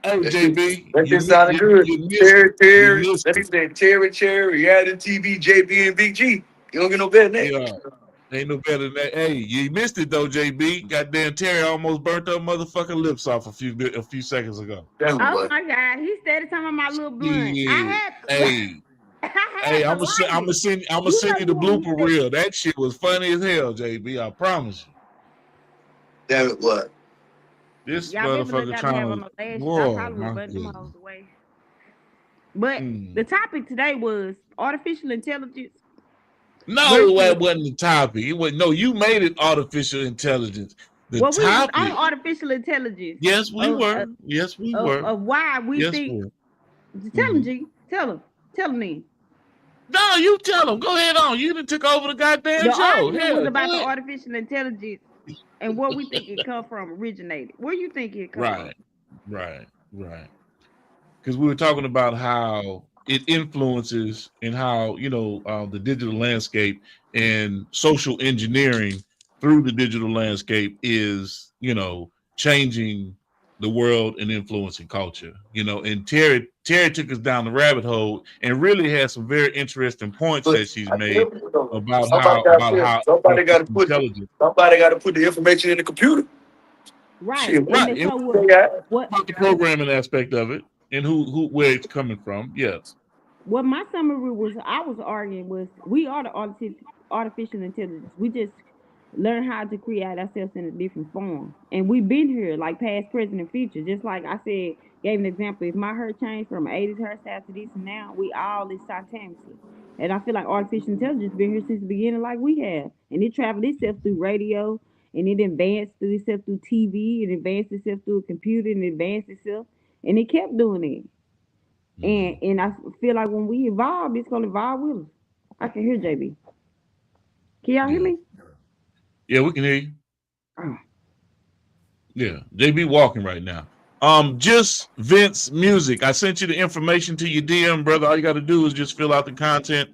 Hey, That shit, JB, that shit sounded good. you missed it. You missed Let me it. say Terry, Reality TV, JB and Big G. You don't get no better than that. Yeah. Ain't no better than that. Hey, you missed it though, JB. Goddamn Terry almost burnt her motherfucking lips off a few seconds ago. Damn, Oh boy. my God, he started talking about my little blunt. Yeah. Hey, I hey, had to like it. I'm gonna You know send you the you want to blooper hear that. reel. That shit was funny as hell, JB. I promise you. Damn it, what? This Y'all ever look motherfucker out to have on trying the to. lashes? I Whoa, probably my would burn them goodness. hoes away. But Hmm. the topic today was artificial intelligence. No, that wasn't the topic. It was no. You made it artificial intelligence. The Well, we was on topic. artificial intelligence Yes, we of were. Yes, we were. of why we Yes, we think. were. Tell him, G. Tell him then. No, you tell them. Go ahead on. You done took over the goddamn The show. argument Hell, was about go the ahead. artificial intelligence and what we think it come from originated. Where you think it come from? Right. Because we were talking about how it influences and how the digital landscape and social engineering through the digital landscape is changing the world and influencing culture. And Terry took us down the rabbit hole and really had some very interesting points But that she's I made tell you though, about somebody how got to put intelligent. the information in the computer. Right. Shit, And Right. then And so they got. what about the programming aspect of it and where it's coming from. Yes. what my summary was I was arguing was we are the artificial intelligence. We just learn how to create ourselves in a different form. And we've been here like past, present, and future. Just like I said, gave an example. If my hair changed from 80s hairstyle to this and now, we all is simultaneously. And I feel like artificial intelligence been here since the beginning like we have. And it traveled itself through radio and it advanced through itself through TV, it advanced itself through a computer and it advanced itself and it kept doing it. And I feel like when we evolve, it's gonna evolve with us. I can hear JB. Can y'all hear me? Yeah, we can hear you. Oh. Yeah, JB walking right now. Just Vince Music. I sent you the information to your DM, brother. All you got to do is just fill out the content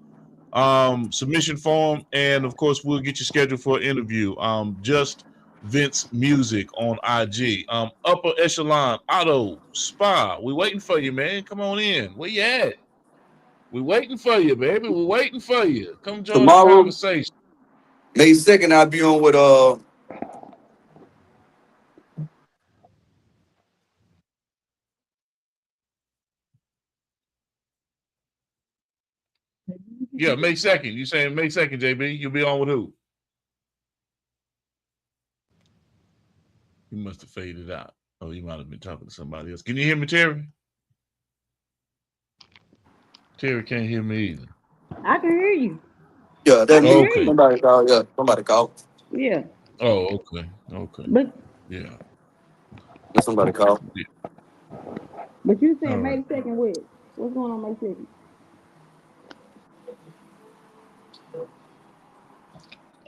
submission form, and of course, we'll get you scheduled for an interview. Just Vince Music on IG. Upper Echelon Auto Spa. We waiting for you, man. Come on in. Where you at? We're waiting for you, baby. We're waiting for you. Come join Tomorrow? the conversation. May 2nd, I'll be on with Yeah, May 2nd. You saying May 2nd, JB? You'll be on with who? He must have faded out. Oh, he might have been talking to somebody else. Can you hear me, Terry? Terry can't hear me either. I can hear you. yeah, that Oh, me. okay. Somebody call. Yeah, somebody call. Yeah. Oh, okay. Okay. But Yeah. Somebody call. you said All May right. 2nd what? What's going on May 2nd?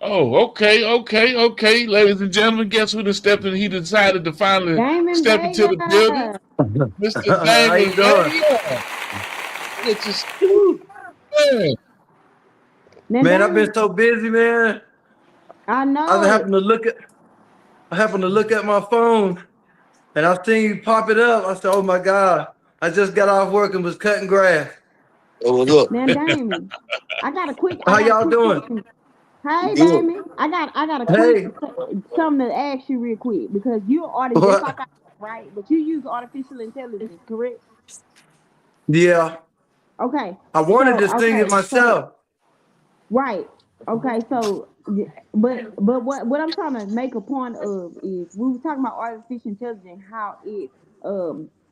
Oh, okay. Ladies and gentlemen, guess who stepped in? He decided to finally Damon step into the building. Vega. Mr. How you Damon doing? Vega. It's a scoop, man. Now, Man, I've Damon, been so busy, man. I I know. happened to look at my phone, and I seen you pop it up. I said, "Oh my God!" I just got off work and was cutting grass. Oh, what's up? Now, Damon, I got a quick How y'all doing? question. Hey, Good. Damon, I got a Hey, quick something to ask you real quick because you're an artist just like what? I, right? But you use artificial intelligence, correct? Yeah, Okay. I wanted to sing it So myself. right. Okay. So, but what I'm trying to make a point of is we were talking about artificial intelligence, how it's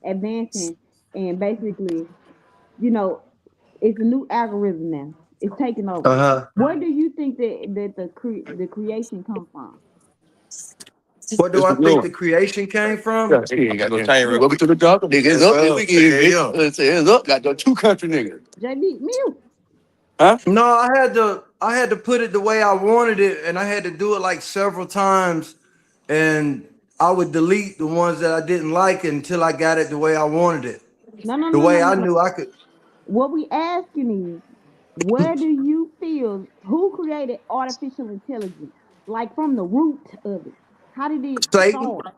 advancing and basically, you know, it's a new algorithm now. It's taking over. Uh-huh. Where do you think that the creation come from? What do It's I the think new the creation came from? Yeah, he ain't got no time. Welcome to the doctor. Nigga, it's up this weekend, bitch. It's up. Got the 2 country niggas. JB, mute. Huh? No, I had to put it the way I wanted it, and I had to do it like several times, and I would delete the ones that I didn't like until I got it the way I wanted it. No. The way I knew I could. What we asking is, where do you feel who created artificial intelligence? Like from the root of it. How did it Satan. start?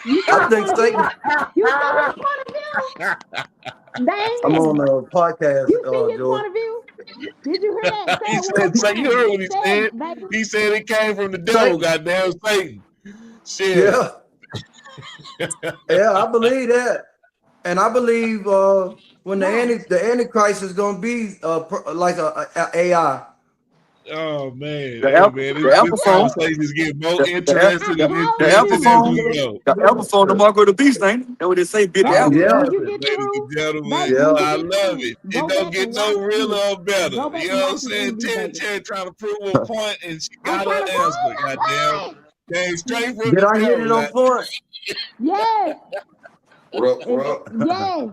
You see I his think point of view? Satan. You see his point of view? I'm Damon, on a podcast, you see his George. point of view? Did you hear that? Say He it one said, more "Say you heard what he time. Say said? it, baby. He said it came from the devil. Satan. Goddamn Satan. Shit." Yeah, yeah, I believe that, and I believe when the Antichrist is gonna be like a AI. Oh man, The hey Apple, man, the Apple this phone, conversation is getting more the interesting and the Apple interesting as phone, we go. the Apple phone, the Mark of the Beast, ain't it? That's what they say, bit the I Apple. Yeah, love When you it, get ladies through, and gentlemen. baby, yeah, when you I get love through, it. It go don't back get and no watch realer this. or better. Go back You and know what I'm watch this saying? interview, baby. Terry trying to prove a point, and she I'm got trying her to answer. prove my Goddamn, point. came straight from did the I hit it devil. on point? Yes. What up? What up? Yes.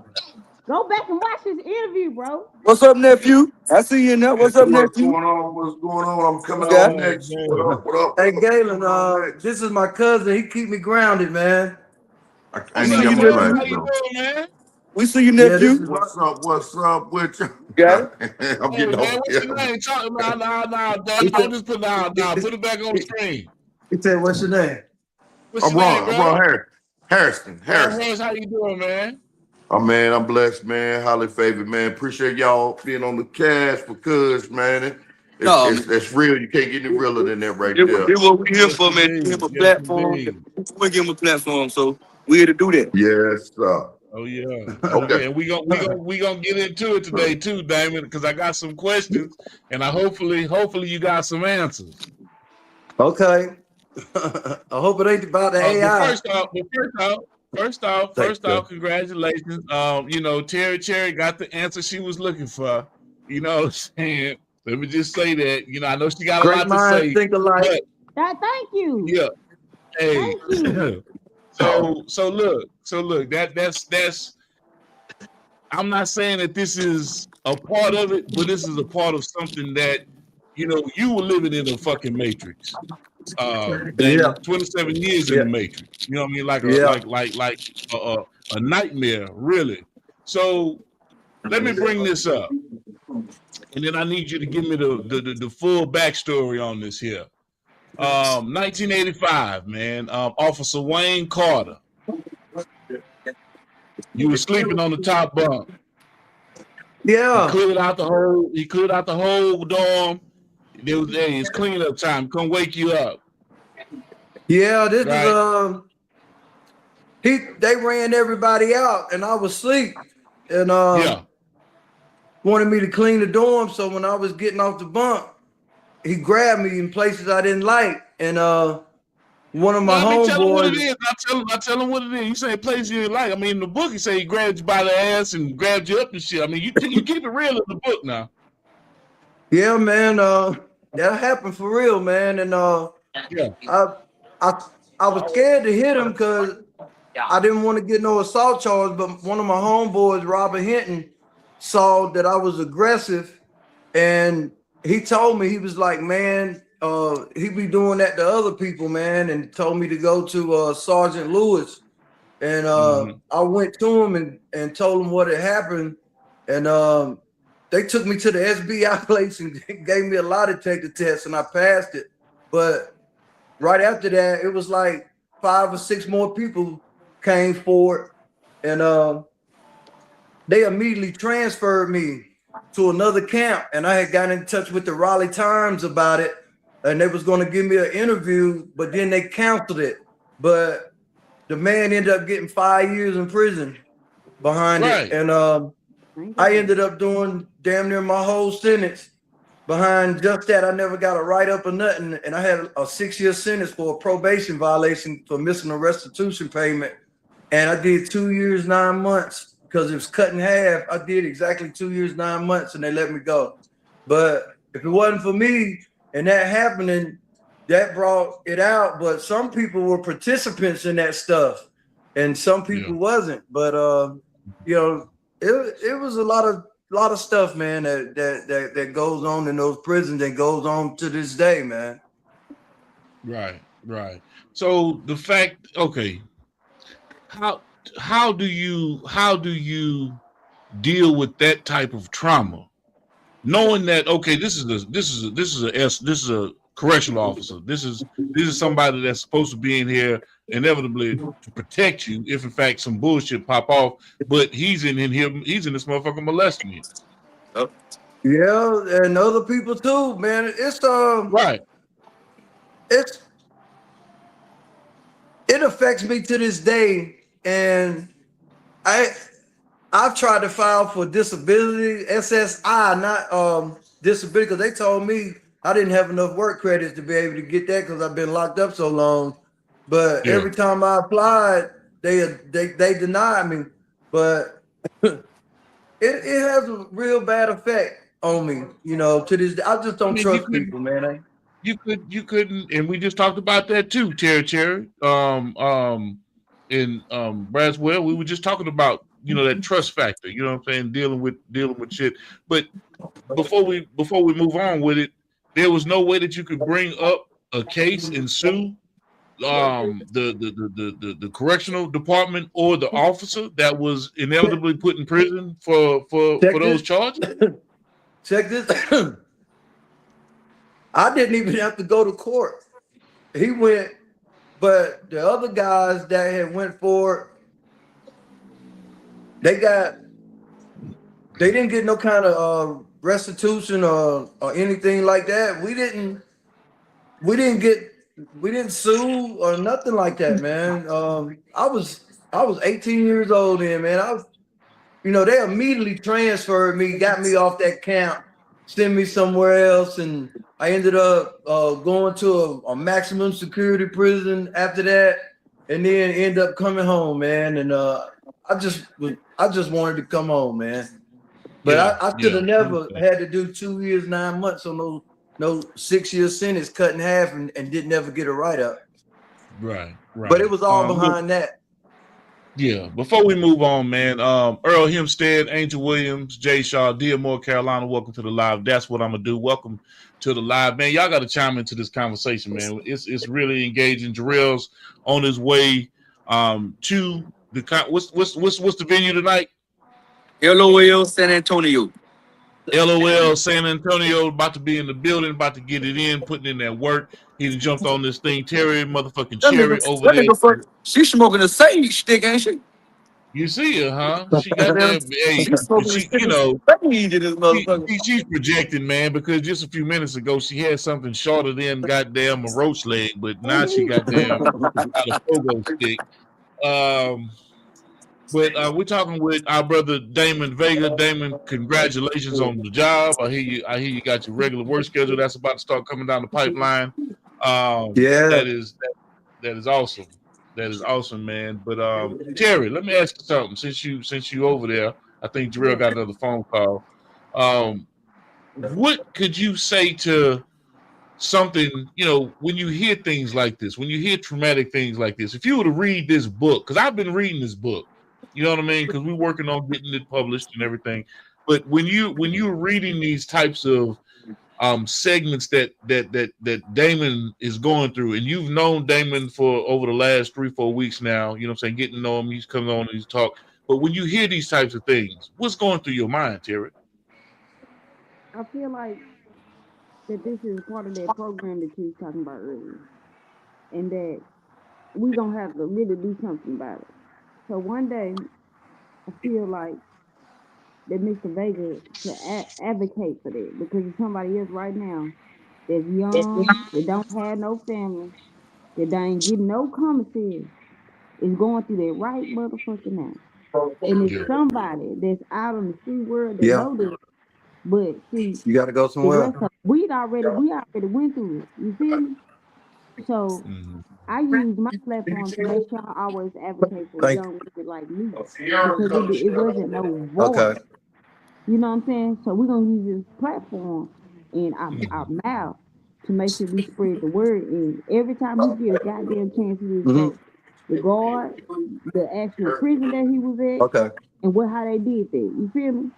Go back and watch this interview, bro. What's up, nephew? I see you in there. What's up, What's nephew? going on? What's going on? I'm coming Okay. on next. What man. up? What up? Hey, Galen, this is my cousin. He keep me grounded, man. I We ain't see even you, got my How nephew. glasses you on. doing, man? We see you, Yeah, this nephew. is What's up with you? Got it? I'm Hey getting man, over what's your here. name? Talk now, he Don't said, just put down. Put it back on the screen. he said, "What's your name?" What's I'm your name, Ron. I'm brother? Ron Harrison. Harris, how you doing, man? Oh man, I'm blessed, man. Highly favored, man. Appreciate y'all being on the cast for cuz, man. No, man. It's real. You can't get any realer than that right It there. what we here Yes, for, man. Give him indeed. a Yes, platform. indeed. We give him a platform, so we here to do that. Yes, sir. Oh yeah. Okay. And we gonna get into it today too, Damon, because I got some questions, and I hopefully you got some answers. Okay. I hope it ain't about the But AI. first off, congratulations. Terry got the answer she was looking for. You know what I'm saying? Let me just say that. I know she got a Great lot to minds say, think alike. but Thank you. yeah. Hey. Thank you. So look, that's I'm not saying that this is a part of it, but this is a part of something that you were living in a fucking matrix. Yeah, Damon, 27 years in yeah, the matrix. You know what I mean? Like yeah. a nightmare, really. So let me bring this up, and then I need you to give me the full backstory on this here. 1985, man. Officer Wayne Carter. You were sleeping on the top bunk. Yeah. He cleared out the whole dorm. There was, hey, it's cleanup time. Come wake you up. Yeah, this Right. is they ran everybody out and I was asleep. And Yeah. wanted me to clean the dorm. So when I was getting off the bunk, he grabbed me in places I didn't like. And one of my Tell him what it homeboys, is. I tell him what it is. You say place you didn't like. I mean, in the book, he say he grabbed you by the ass and grabbed you up and shit. I mean, you keep it real in the book now. yeah, man, that happened for real, man. And Yeah. I was scared to hit him because I didn't want to get no assault charge, but one of my homeboys, Robert Hinton, saw that I was aggressive, and he told me, he was like, man, he be doing that to other people, man, and told me to go to Sergeant Lewis. And I went to him and told him what had happened, and they took me to the SBI place and gave me a lie detector test, and I passed it. But right after that, it was like 5 or 6 more people came forward, and they immediately transferred me to another camp. And I had gotten in touch with the Raleigh Times about it, and they was going to give me an interview, but then they canceled it. But the man ended up getting 5 years in prison behind it, and I ended up doing damn near my whole sentence behind just that. I never got a write-up or nothing, and I had a 6-year sentence for a probation violation for missing a restitution payment. And I did 2 years, 9 months because it was cut in half. I did exactly 2 years, 9 months, and they let me go. But if it wasn't for me and that happening, that brought it out. But some people were participants in that stuff, and some people wasn't. But you know, it was a lot of stuff, man, that goes on in those prisons that goes on to this day, man. Right. So the fact, okay, how do you deal with that type of trauma, knowing that, okay, this is a correctional officer, this is somebody that's supposed to be in here inevitably to protect you if in fact some bullshit pop off, but he's in this motherfucker molesting you. Yeah, and other people too, man. It's right. It affects me to this day, and I've tried to file for disability, SSI, not disability, because they told me I didn't have enough work credits to be able to get that because I've been locked up so long. But every time I applied, they denied me. But it has a real bad effect on me, you know. To this day, I just don't trust people, man. You couldn't, and we just talked about that too, Cherry. In Braswell, we were just talking about, you know, that trust factor, you know what I'm saying, dealing with shit. But before we move on with it, there was no way that you could bring up a case and sue the correctional department or the officer that was inevitably put in prison for those charges. Check this. I didn't even have to go to court. He went, but the other guys that had went for it, they didn't get no kind of restitution or anything like that. We didn't sue or nothing like that, man. I was 18 years old then, man. They immediately transferred me, got me off that camp, sent me somewhere else, and I ended up going to a maximum security prison after that, and then end up coming home, man. And I just wanted to come home, man. But I should have never had to do 2 years, 9 months on no 6-year sentence cut in half and didn't never get a write-up. Right. But it was all behind that. Yeah. Before we move on, man, Earl Hempstead, Angel Williams, Jay Shaw, Dearmore, Carolina, welcome to the live. That's what I'm gonna do. Welcome to the live, man. Y'all got to chime into this conversation, man. It's really engaging. Jarrell's on his way to the what's the venue tonight? LOL San Antonio. LOL San Antonio, about to be in the building, about to get it in, putting in that work. He jumped on this thing. Terry, motherfucking Cherry over there. She smoking a sage stick, ain't she? You see her, huh? She got that. Hey, she, you know, she's projecting, man, because just a few minutes ago she had something shorter than goddamn a roach leg, but now she goddamn got a pogo stick. But we're talking with our brother Damon Vega. Damon, congratulations on the job. I hear you got your regular work schedule that's about to start coming down the pipeline. Yeah. That is awesome. That is awesome, man. But Terry, let me ask you something. Since you over there, I think Jarrell got another phone call. What could you say to something, you know, when you hear things like this, when you hear traumatic things like this, if you were to read this book, because I've been reading this book, you know what I mean? Because we're working on getting it published and everything. But when you're reading these types of segments that Damon is going through, and you've known Damon for over the last 3-4 weeks now, you know what I'm saying, getting to know him, he's coming on and he's talk. But when you hear these types of things, what's going through your mind, Terry? I feel like that this is part of that program that you was talking about earlier, and that we're gonna have to really do something about it. So one day, I feel like that Mr. Vega should advocate for that, because there's somebody else right now that's young, that don't have no family, that ain't getting no commissary, is going through that right motherfucker now. And it's somebody that's out in the street world that know this. But see, you gotta go somewhere. We already went through it. You feel me? So I use my platform to make sure I always advocate for young people like me, because it wasn't no voice. Okay. You know what I'm saying? So we're gonna use this platform and our mouth to make sure we spread the word. And every time we get a goddamn chance, we respect the guard, the actual prison that he was at, Okay. and how they did that. You feel me?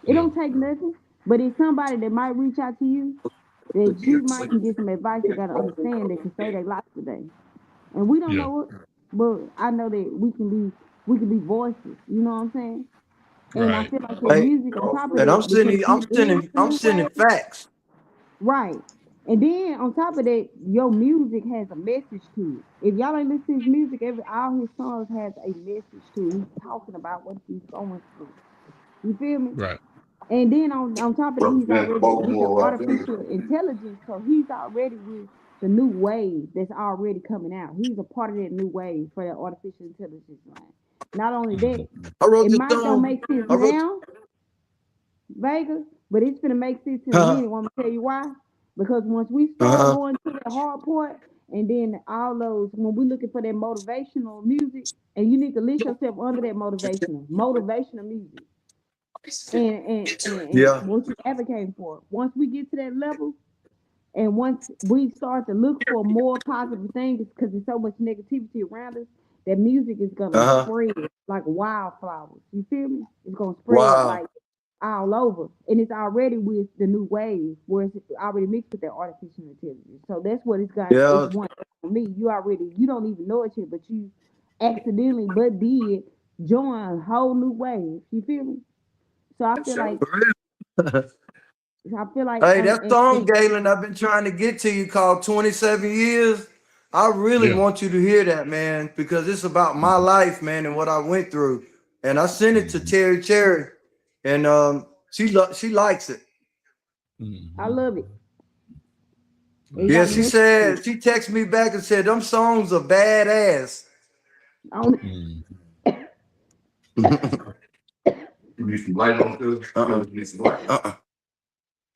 It don't take nothing, but it's somebody that might reach out to you, that you might can get some advice. You gotta understand that can save their life today. And we don't know it, but I know that we can be voices. You know what I'm saying? And I feel like the music on top of and that, I'm sending facts. Right. And then on top of that, your music has a message to it. If y'all ain't listen to his music, all his songs has a message to it. He's talking about what he's going through. You feel me? Right. And then on top of that, he's already with the artificial intelligence, so he's already with the new wave that's already coming out. He's a part of that new wave for that artificial intelligence line. Not only that, it might don't make sense now, Vegas, but it's gonna make sense in a minute. Want me to tell you why? Because once we start going to the hard part, and then all those, when we're looking for that motivational music, and you need to list yourself under that motivational music. And what you advocating for. Once we get to that level, and once we start to look for more positive things, because there's so much negativity around us, that music is gonna spread like wildflowers. You feel me? It's gonna spread like all over, and it's already with the new wave, where it's already mixed with that artificial intelligence. So that's what it's got. It's one for me. You don't even know it yet, but you accidentally did join a whole new wave. You feel me? So I feel like hey, that song, Galen, I've been trying to get to you, called 27 Years. I really want you to hear that, man, because it's about my life, man, and what I went through. And I sent it to Terry Cherry, and she likes it. I love it. Yeah, she texted me back and said, them songs are badass. You need some light on too? You need some light. You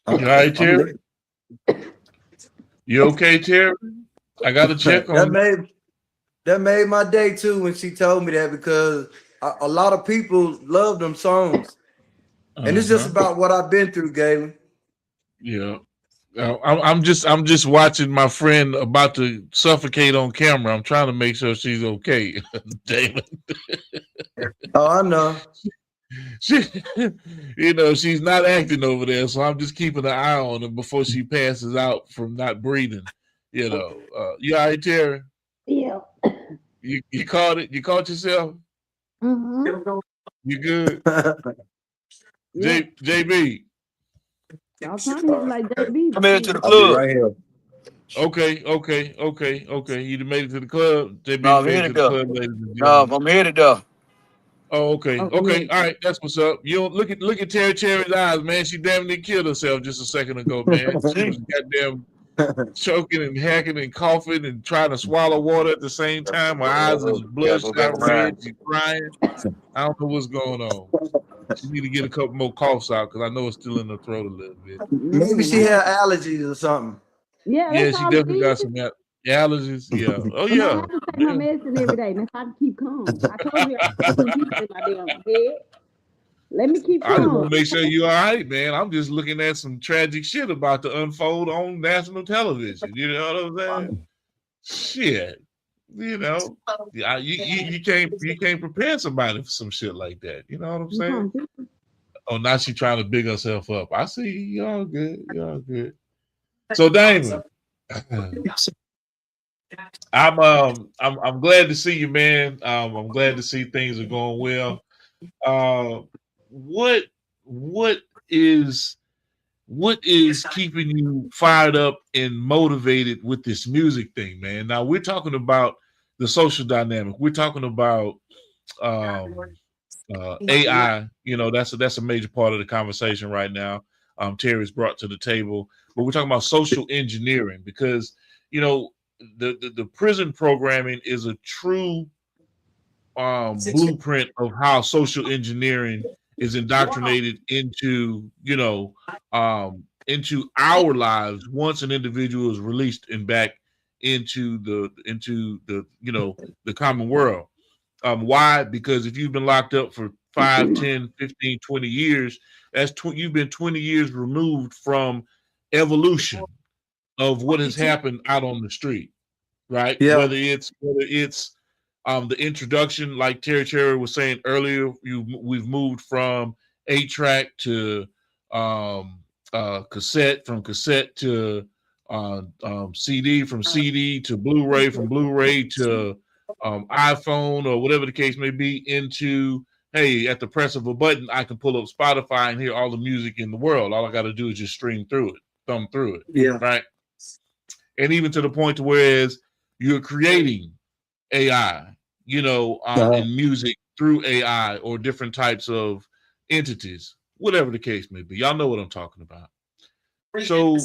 all right, Terry? You okay, Terry? I got to check on that made my day too when she told me that, because a lot of people love them songs. And it's just about what I've been through, Galen. Yeah. I'm just watching my friend about to suffocate on camera. I'm trying to make sure she's okay, Damon. Oh, I know. She's not acting over there, so I'm just keeping an eye on her before she passes out from not breathing. You all right, Terry? Yeah. You caught it? You caught yourself? You good? JB. Y'all trying to like JB. I'm headed to the club. Right here. Okay. You made it to the club. JB No, I'm made it headed to the there. club, ladies and No, gentlemen. I'm headed there. Oh, okay. Okay, Okay. yeah. All right. That's what's up. You don't look at Terry Cherry's eyes, man. She damn near killed herself just a second ago, man. She was goddamn choking and hacking and coughing and trying to swallow water at the same time. Her eyes is bloodshot red. She's crying. I don't know what's going on. She need to get a couple more coughs out because I know it's still in her throat a little bit. Maybe she had allergies or something. Yeah, Yeah, that's she all definitely it got is. some allergies. Yeah. Oh And I yeah. have to take my medicine every day. That's how I can keep calm. I told you I couldn't keep it in my damn head. Let me keep I just calm. want to make sure you're all right, man. I'm just looking at some tragic shit about to unfold on national television. You know what I'm saying? Shit. You know, yeah, you can't prepare somebody for some shit like that. You know what I'm saying? Oh, now she trying to big herself up. I see you all good. You all good. So Damon, I'm glad to see you, man. I'm glad to see things are going well. What is keeping you fired up and motivated with this music thing, man? Now we're talking about the social dynamic. We're talking about AI. You know, that's a major part of the conversation right now. Terry's brought to the table, but we're talking about social engineering because you know the prison programming is a true blueprint of how social engineering is indoctrinated into into our lives once an individual is released and back into the the common world. Why? Because if you've been locked up for 5, 10, 15, 20 years, you've been 20 years removed from evolution of what has happened out on the street, right? Yeah. Whether it's the introduction, like Terry Cherry was saying earlier, we've moved from 8-track to cassette, from cassette to CD, from CD to Blu-ray, from Blu-ray to iPhone or whatever the case may be, into hey, at the press of a button, I can pull up Spotify and hear all the music in the world. All I got to do is just stream through it, thumb through it, Yeah. right? And even to the point to whereas you're creating AI, in music through AI or different types of entities, whatever the case may be. Y'all know what I'm talking about. So,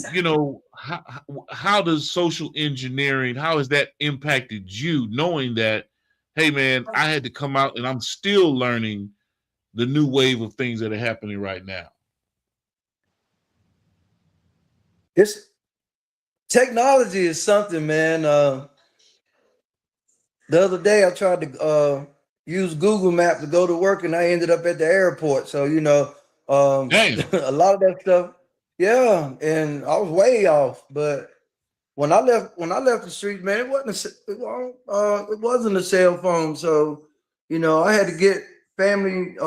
how does social engineering, how has that impacted you, knowing that, hey, man, I had to come out and I'm still learning the new wave of things that are happening right now? It's technology is something, man. The other day I tried to use Google Maps to go to work and I ended up at the airport. So, Damn. a lot of that stuff. Yeah, and I was way off. But when I left the street, man, it wasn't a cell phone. So, I had to get family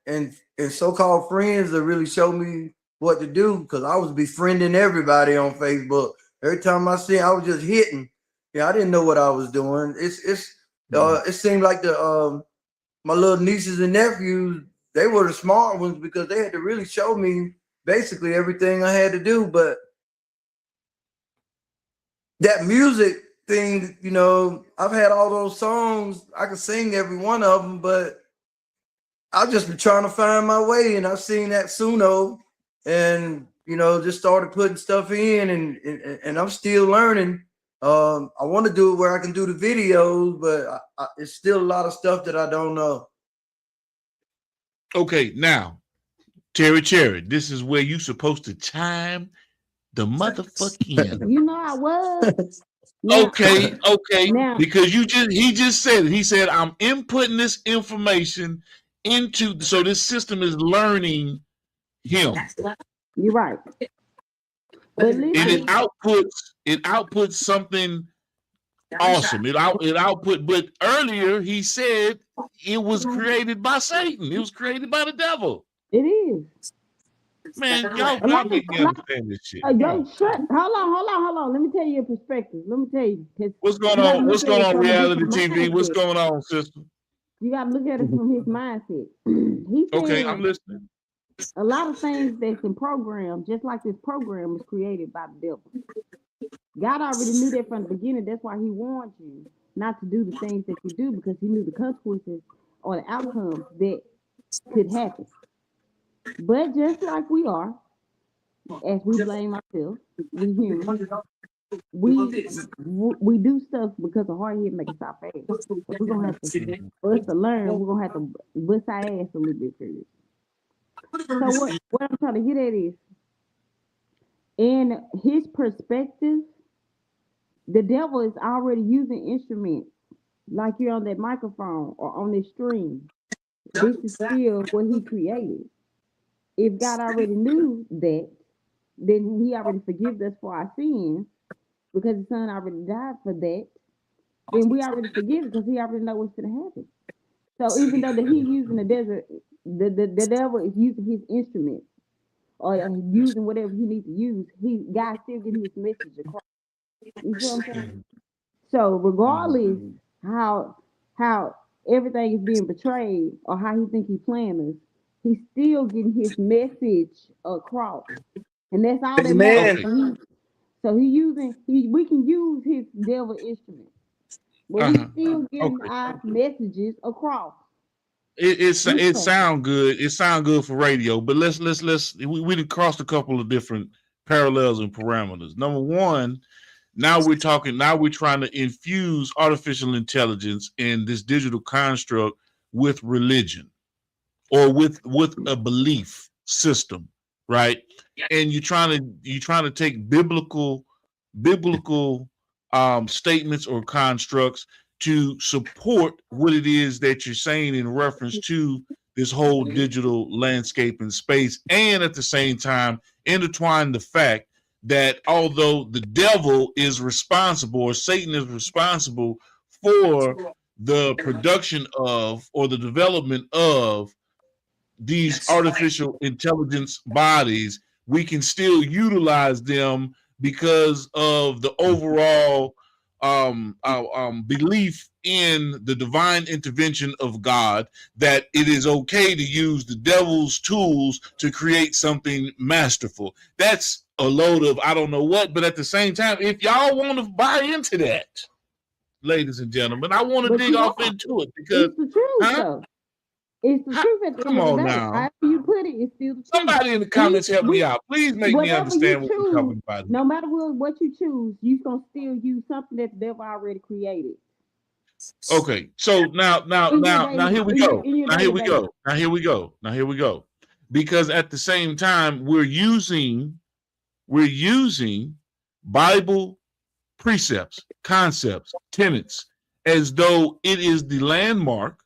and so-called friends to really show me what to do because I was befriending everybody on Facebook. Every time I see, I was just hitting. Yeah, I didn't know what I was doing. It seemed like my little nieces and nephews, they were the smart ones because they had to really show me basically everything I had to do. But that music thing, I've had all those songs. I could sing every one of them, but I've just been trying to find my way. And I've seen that Suno and, just started putting stuff in and I'm still learning. I want to do it where I can do the videos, but it's still a lot of stuff that I don't know. Okay, now, Terry Cherry, this is where you supposed to chime the motherfucking in. I was. Now, Okay. Now, Because he just said it. He said, I'm inputting this information so this system is learning him. you're right. But And listen, it outputs something awesome. But earlier he said it was created by Satan. It was created by the devil. it is. Man, y'all make me understand this shit. Hold on. Let me tell you a perspective. Let me tell you. What's going on? What's going on, reality TV? What's going on, sister? You got to look at it from his mindset. He said, Okay, I'm listening. a lot of things that's in program, just like this program was created by the devil. God already knew that from the beginning. That's why he warned you not to do the things that you do because he knew the consequences or the outcomes that could happen. But just like we are, as we blame ourselves, we human. We do stuff because of hard head make us stop fast. So we're gonna have to, for us to learn, we're gonna have to bust our ass a little bit for this. So what I'm trying to get at is, in his perspective, the devil is already using instruments like you're on that microphone or on this stream. This is still what he created. If God already knew that, then he already forgives us for our sins because his son already died for that. Then we already forgive it because he already knows what's going to happen. So even though he's using the desert, the devil is using his instruments or using whatever he needs to use. God still getting his message across. You see what I'm saying? So regardless how everything is being portrayed or how he think he's playing us, he's still getting his message across, and that's all that matters. So we can use his devil instrument, but we still getting our messages across. It sound good. It sound good for radio, but let's we done crossed a couple of different parallels and parameters. Number one, now we're trying to infuse artificial intelligence in this digital construct with religion or with a belief system, right? And you're trying to take biblical statements or constructs to support what it is that you're saying in reference to this whole digital landscape and space, and at the same time intertwine the fact that although the devil is responsible or Satan is responsible for the production of or the development of these artificial intelligence bodies, we can still utilize them because of the overall belief in the divine intervention of God, that it is okay to use the devil's tools to create something masterful. That's a load of I don't know what, but at the same time, if y'all want to buy into that, ladies and gentlemen, I want to dig off into it because it's the truth, though. It's the truth at the come end of on the day. now. However you put it, it's still the truth. Somebody in the comments help me out. Please make me understand what we're talking about. No matter what you choose, you're going to still use something that the devil already created. Okay, so now here we go. Now here we go. Because at the same time, we're using Bible precepts, concepts, tenets as though it is the landmark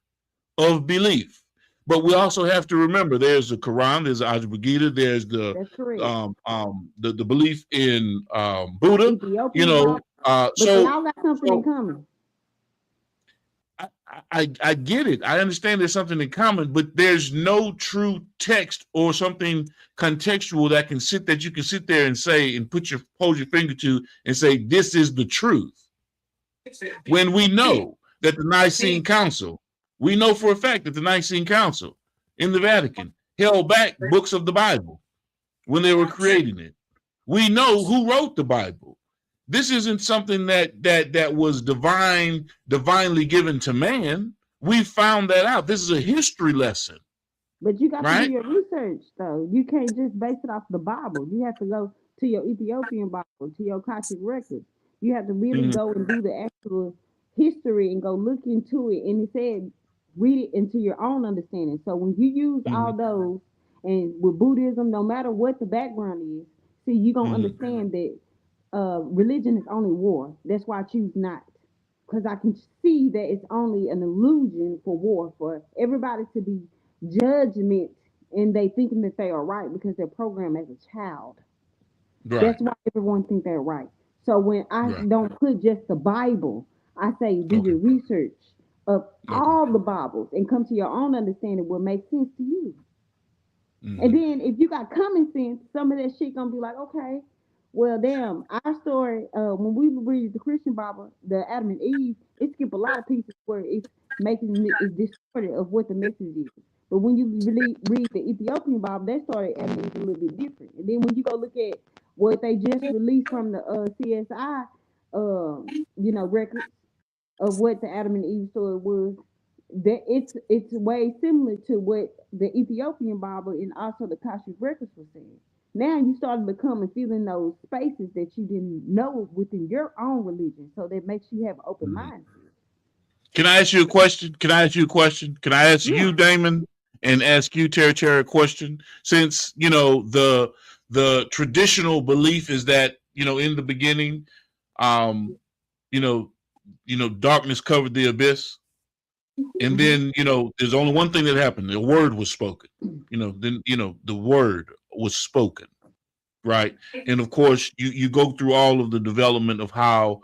of belief. But we also have to remember there's the Quran, there's the Bhagavad Gita, there's the belief in Buddha. Ethiopian, you know, but they all got something in common. I get it. I understand there's something in common, but there's no true text or something contextual that you can sit there and say and hold your finger to and say this is the truth. When we know that the Nicene Council, we know for a fact that the Nicene Council in the Vatican held back books of the Bible when they were creating it. We know who wrote the Bible. This isn't something that was divinely given to man. We found that out. This is a history lesson. But you got to do your research, though. You can't just base it off the Bible. You have to go to your Ethiopian Bible, to your Akashic records. You have to really go and do the actual history and go look into it. And it said, read it into your own understanding. So when you use all those, and with Buddhism, no matter what the background is, see, you're going to understand that religion is only war. That's why I choose not. Because I can see that it's only an illusion for war, for everybody to be judgment, and they thinking that they are right because they're programmed as a child. Right. That's why everyone thinks they're right. So when I don't put just the Bible, I say do your research of all the Bibles and come to your own understanding what makes sense to you. And then if you got common sense, some of that shit gonna be like, okay, well, damn, our story, when we read the Christian Bible, the Adam and Eve, it skip a lot of pieces where it's distorted of what the message is. But when you really read the Ethiopian Bible, that story Adam and Eve is a little bit different. And then when you go look at what they just released from the CSI, records of what the Adam and Eve story was, that it's way similar to what the Ethiopian Bible and also the Akashic records were saying. Now you started becoming feeling those spaces that you didn't know within your own religion, so that makes you have open mind. Can I ask you a question? Can I ask you a question? Can I ask Yeah. you, Damon, and ask you, Terry, a question? Since the traditional belief is that in the beginning, you know, darkness covered the abyss, and then there's only one thing that happened: the word was spoken. Then the word was spoken, right? And of course, you go through all of the development of how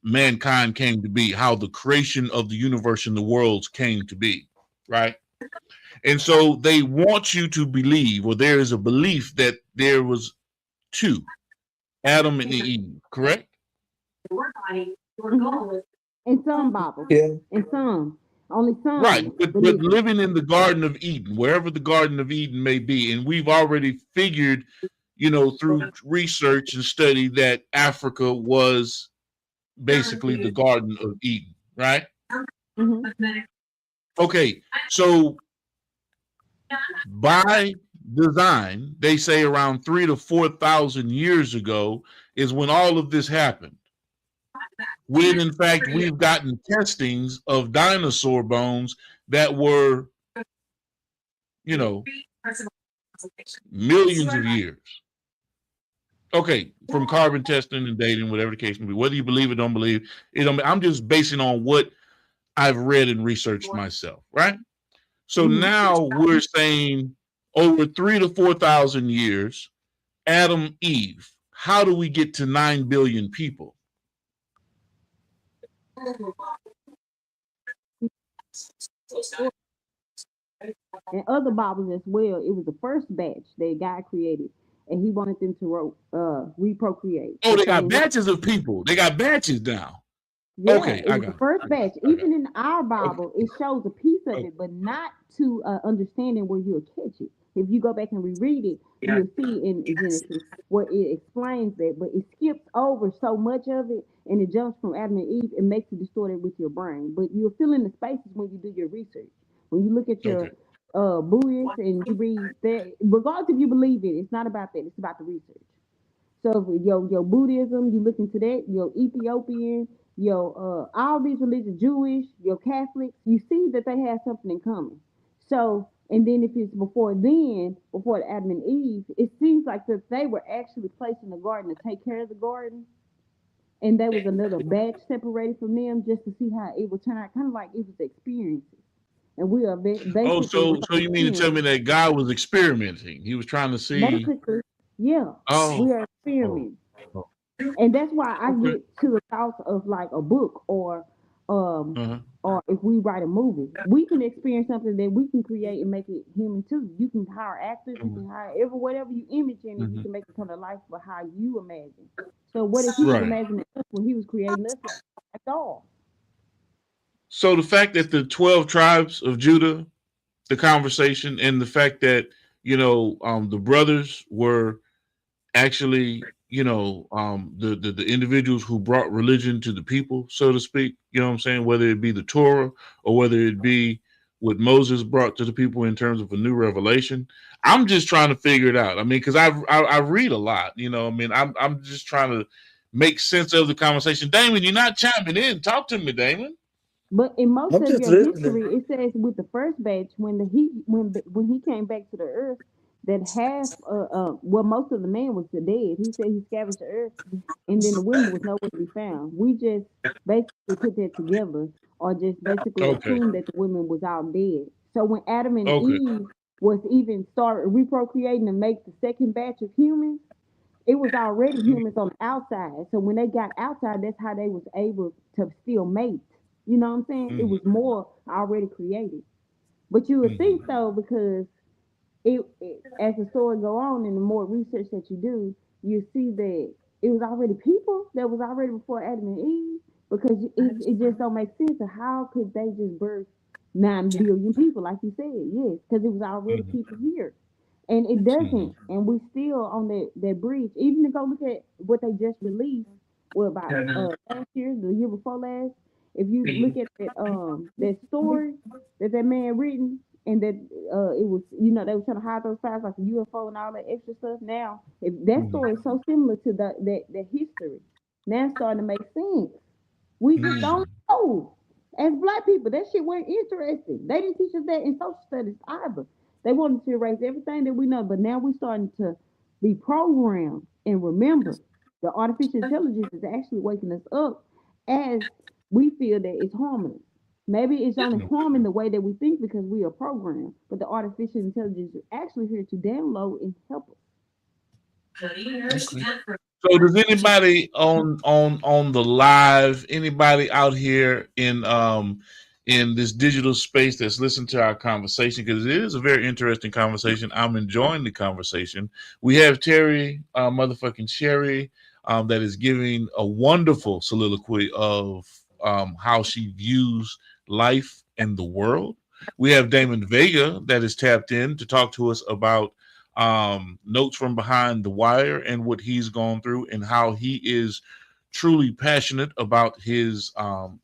mankind came to be, how the creation of the universe and the worlds came to be, right? And so they want you to believe, or there is a belief that there was two, Adam and Eve, correct? In some Bibles, Yeah. in some, only some. Right, but living in the Garden of Eden, wherever the Garden of Eden may be, and we've already figured, through research and study that Africa was basically the Garden of Eden, right? Okay, so by design, they say around 3,000 to 4,000 years ago is when all of this happened. When in fact we've gotten testings of dinosaur bones that were, millions of years. Okay, from carbon testing and dating, whatever the case may be, whether you believe it, don't believe it, I'm just basing on what I've read and researched myself, right? So now we're saying over 3,000 to 4,000 years, Adam, Eve. How do we get to 9 billion people? And other Bibles as well, it was the first batch that God created, and He wanted them to reprocreate. Oh, they got batches of people. They got batches now. Yeah, okay, it was the first batch. Even in our Bible, it shows a piece of it, but not to understanding where you'll catch it. If you go back and reread it, you'll see in Genesis where it explains that, but it skips over so much of it, and it jumps from Adam and Eve and makes it distorted with your brain. But you'll fill in the spaces when you do your research. When you look at your Buddhist and you read that, regardless if you believe it, it's not about that. It's about the research. So your Buddhism, you look into that, your Ethiopian, your all these religions, Jewish, your Catholics, you see that they have something in common. So, and then if it's before Adam and Eve, it seems like that they were actually placed in the garden to take care of the garden. And there was another batch separated from them just to see how it would turn out, kind of like it was experiences. And we are basically. Oh, so you mean to tell me that God was experimenting? He was trying to see. Basically, yeah. Oh. We are experimenting. And that's why I get to the thoughts of like a book or if we write a movie, we can experience something that we can create and make it human too. You can hire actors, you can hire whatever you image in it, you can make it come to life for how you imagine. So what if he was imagining us when he was creating us at all? So the fact that the 12 tribes of Judah, the conversation, and the fact that the brothers were actually the individuals who brought religion to the people, so to speak, you know what I'm saying, whether it be the Torah or whether it be what Moses brought to the people in terms of a new revelation. I'm just trying to figure it out. I mean, because I read a lot, I'm just trying to make sense of the conversation. Damon, you're not chiming in. Talk to me, Damon. But in most of your history, it says with the first batch, when he came back to the earth, that half, most of the man was dead. He said he scavenged the earth, and then the women was nowhere to be found. We just basically put that together, or just basically assumed that the women was all dead. So when Adam and Eve was even started reprocreating and make the second batch of humans, it was already humans on the outside. So when they got outside, that's how they was able to still mate. You know what I'm saying? It was more already created. But you would think so, because it as the story go on and the more research that you do, you see that it was already people that was already before Adam and Eve, because it just don't make sense of how could they just birth 9 billion people, like you said. Yes, because it was already people here. And it doesn't, and we still on that bridge. Even to go look at what they just released, about last year, the year before last, If you look at that story that man written, and that it was, you know, they were trying to hide those files like the UFO and all that extra stuff. Now, if that story is so similar to that history, now it's starting to make sense. We just don't know. As black people, that shit wasn't interesting. They didn't teach us that in social studies either. They wanted to erase everything that we know, but now we're starting to be programmed and remember the artificial intelligence is actually waking us up as we feel that it's harming us. Maybe it's only harming the way that we think because we are programmed, but the artificial intelligence is actually here to download and help us. So does anybody on the live, anybody out here in this digital space that's listening to our conversation, because it is a very interesting conversation. I'm enjoying the conversation. We have Terry motherfucking Sherry that is giving a wonderful soliloquy of how she views life and the world. We have Damon Vega that is tapped in to talk to us about notes from behind the wire and what he's gone through and how he is truly passionate about his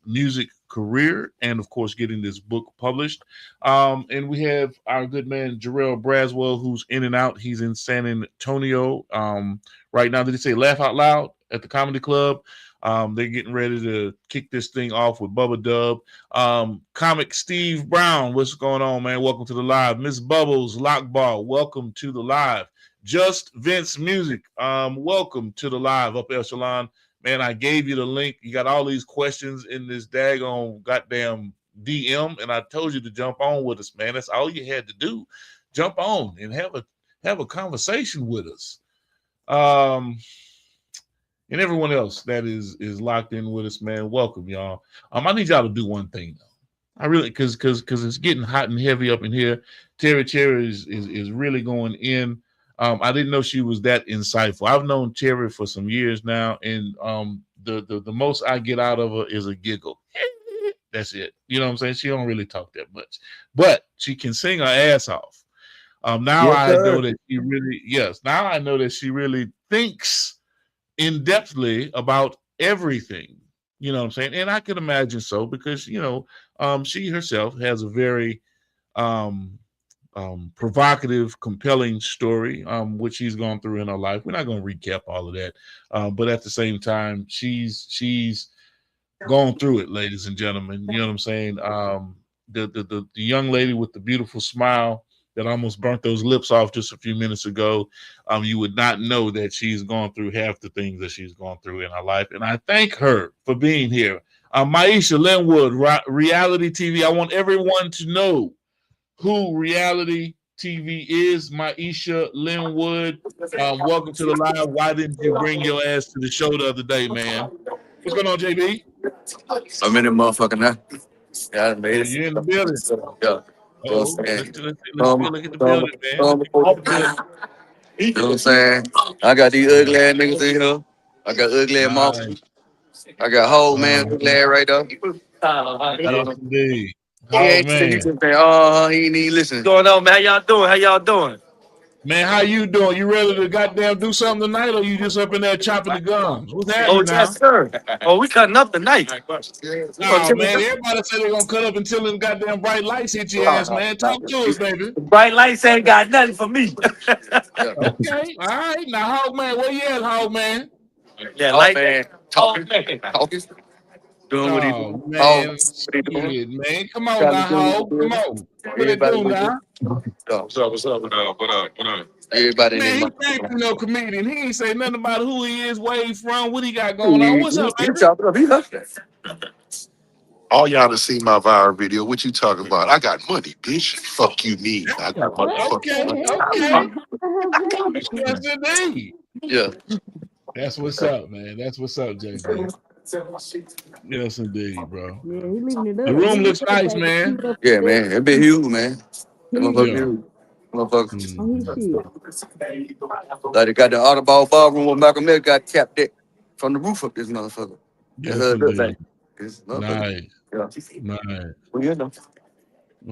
music career and of course getting this book published. And we have our good man Jarrell Braswell, who's in and out. He's in San Antonio right now. Did he say Laugh Out Loud at the Comedy Club? They're getting ready to kick this thing off with Bubba Dub. Comic Steve Brown, what's going on, man? Welcome to the live. Miss Bubbles, Lockball, welcome to the live. Just Vince Music, welcome to the live. Up Echelon, man, I gave you the link. You got all these questions in this daggone goddamn DM, and I told you to jump on with us, man. That's all you had to do. Jump on and have a conversation with us. And everyone else that is locked in with us, man, welcome, y'all. I need y'all to do one thing, though. I really, because it's getting hot and heavy up in here. Terry is really going in. I didn't know she was that insightful. I've known Terry for some years now, and the most I get out of her is a giggle. That's it. You know what I'm saying? She don't really talk that much, but she can sing her ass off. Now I know that she really, now I know that she really thinks in-depthly about everything, you know what I'm saying? And I can imagine so, because you know, she herself has a very provocative, compelling story, which she's gone through in her life. We're not going to recap all of that, but at the same time, she's gone through it, ladies and gentlemen. You know what I'm saying? The young lady with the beautiful smile that almost burnt those lips off just a few minutes ago, you would not know that she's gone through half the things that she's gone through in her life. And I thank her for being here. Maisha Linwood, Reality TV. I want everyone to know who Reality TV is. Maisha Linwood, welcome to the live. Why didn't you bring your ass to the show the other day, man? What's going on, JB? I'm in the motherfucker now. Yeah, I made it. You're in the building. Yeah. Let's look at the building, man. You know what I'm saying? I got these ugly ass niggas in here. I got ugly ass mouth. I got whole man ugly ass right there. Yes, indeed. He ain't he ain't even listening. What's going on, man? How y'all doing? Man, how you doing? You ready to goddamn do something tonight, or you just up in there chopping the gums? What's happening now? Yes, sir. Oh, we cutting up tonight. No, man, everybody said they're gonna cut up until them goddamn bright lights hit your ass, man. Talk to us, baby. Bright lights ain't got nothing for me. Okay, all right. Now, Hog Man, where you at, Hog Man? Yeah, light man. Talking. Doing what he Oh, do. man, shit, man. Come on now, Hog. Come on. What it do now? What's up? What up? Everybody Man, he ain't no comedian. He ain't say nothing about who he is, where he from, what he got going on. What's up, baby? All y'all to see my viral video. What you talking about? I got money, bitch. Fuck you mean? I got motherfucking money. Okay. Yes, indeed. Yeah. That's what's up, man. That's what's up, JB. Yes, indeed, bro. Yeah, he leaving it up. The room looks nice, man. Yeah, man. It been huge, man. Yeah. Motherfucker. Oh, he's shit. Like they got the Audubon ballroom where Malcolm X got capped it from the roof of this motherfucker. Yes, indeed. Nice. Nice. Nice. Well, you know.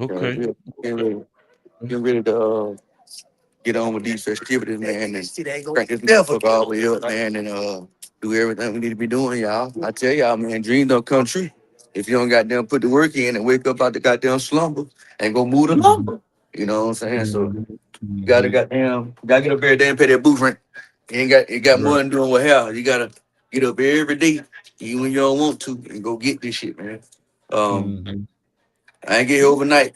Okay. Getting ready to get on with these festivities, man, and crank this motherfucker all the way up, man, and do everything we need to be doing, y'all. I tell y'all, man, dreams don't come true. if you don't goddamn put the work in and wake up out the goddamn slumber and go move the lumber. You know what I'm saying? So you gotta gotta get up every day and pay that booth rent. You got more than doing what hell. You gotta get up every day, even when you don't want to, and go get this shit, man. I ain't get here overnight,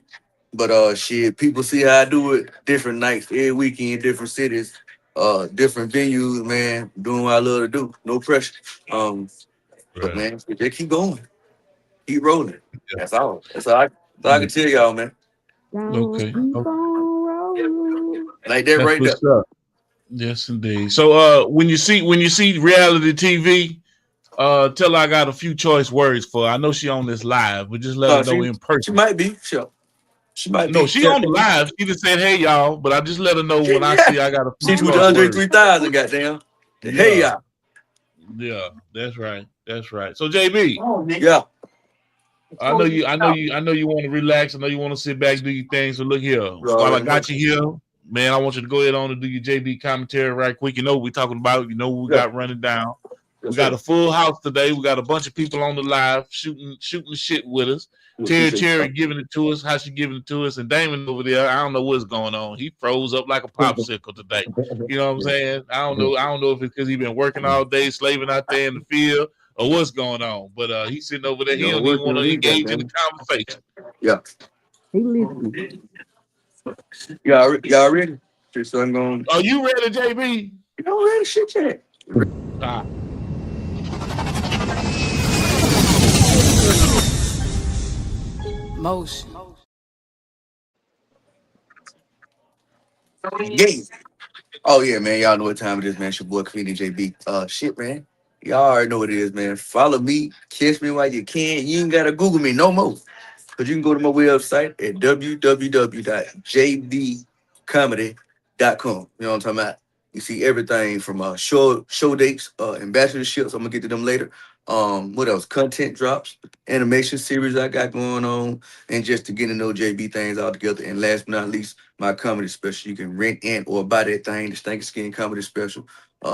but shit, people see how I do it different nights, every weekend, different cities, different venues, man. Doing what I love to do. No pressure. But man, just keep going. Keep rolling. That's all. That's all I can tell y'all, man. Okay. Keep on rolling. Like that That's right there. what's up. Yes, indeed. So when you see reality TV, tell her I got a few choice words for her. I know she on this live, but just let her know in She person. might be, sure. She might be. No, she on the live. She just said, "Hey y'all," but I just let her know when I see I got a few She's with choice Andre words. 3000, goddamn. Hey y'all. Yeah, that's right. That's right. So JB, Yeah. I know you want to relax. I know you want to sit back, do your thing. So look here. While I got you here, man, I want you to go ahead on and do your JB commentary right quick. You know what we're talking about. You know what we got running down. We got a full house today. We got a bunch of people on the live shooting the shit with us. Terry giving it to us, how she giving it to us, and Damon over there, I don't know what's going on. He froze up like a popsicle today. You know what I'm saying? I don't know if it's because he's been working all day, slaving out there in the field, or what's going on. But he's sitting over there. He don't even want to engage in the conversation. Yeah. He listening. Y'all ready? So I'm going. Are you ready, JB? Y'all ready? Shit, yet. Motion. Yeah. Oh yeah, man. Y'all know what time it is, man. It's your boy Clean JB. Shit, man. Y'all already know what it is, man. Follow me, kiss me while you can. You ain't gotta Google me no more. But you can go to my website at www.jdcomedy.com. You know what I'm talking about? You see everything from show dates, ambassadorships. I'm gonna get to them later. What else? Content drops, animation series I got going on, and just to get to know JB things all together. And last but not least, my comedy special. You can rent and or buy that thing, the Stank Skin Comedy Special.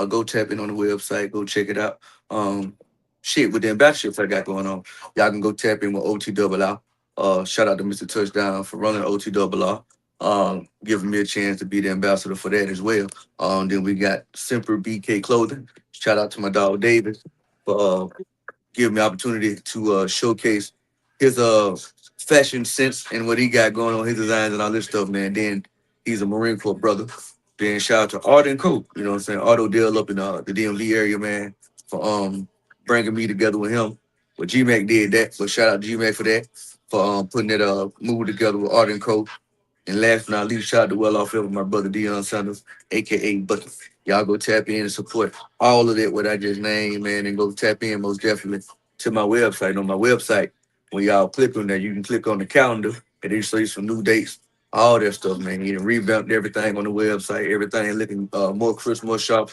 Go tap in on the website, go check it out. Shit with the ambassadorships I got going on. Y'all can go tap in with OTRR. Shout out to Mr. Touchdown for running OTRR. Giving me a chance to be the ambassador for that as well. Then we got Semper BK Clothing. Shout out to my dog David for giving me opportunity to showcase his fashion sense and what he got going on, his designs and all this stuff, man. Then he's a Marine Corps brother. Then shout out to Art and Co. You know what I'm saying? Auto Deal up in the DMV area, man, for bringing me together with him. But G-Mac did that, so shout out to G-Mac for that, for putting that movie together with Art and Co. And last but not least, shout out to Well Off with my brother Deion Sanders, aka Bucky. Y'all go tap in and support all of that what I just named, man, and go tap in most definitely to my website. On my website, when y'all click on that, you can click on the calendar and it shows you some new dates, all that stuff, man. You revamped everything on the website, everything looking more crisp, more sharp.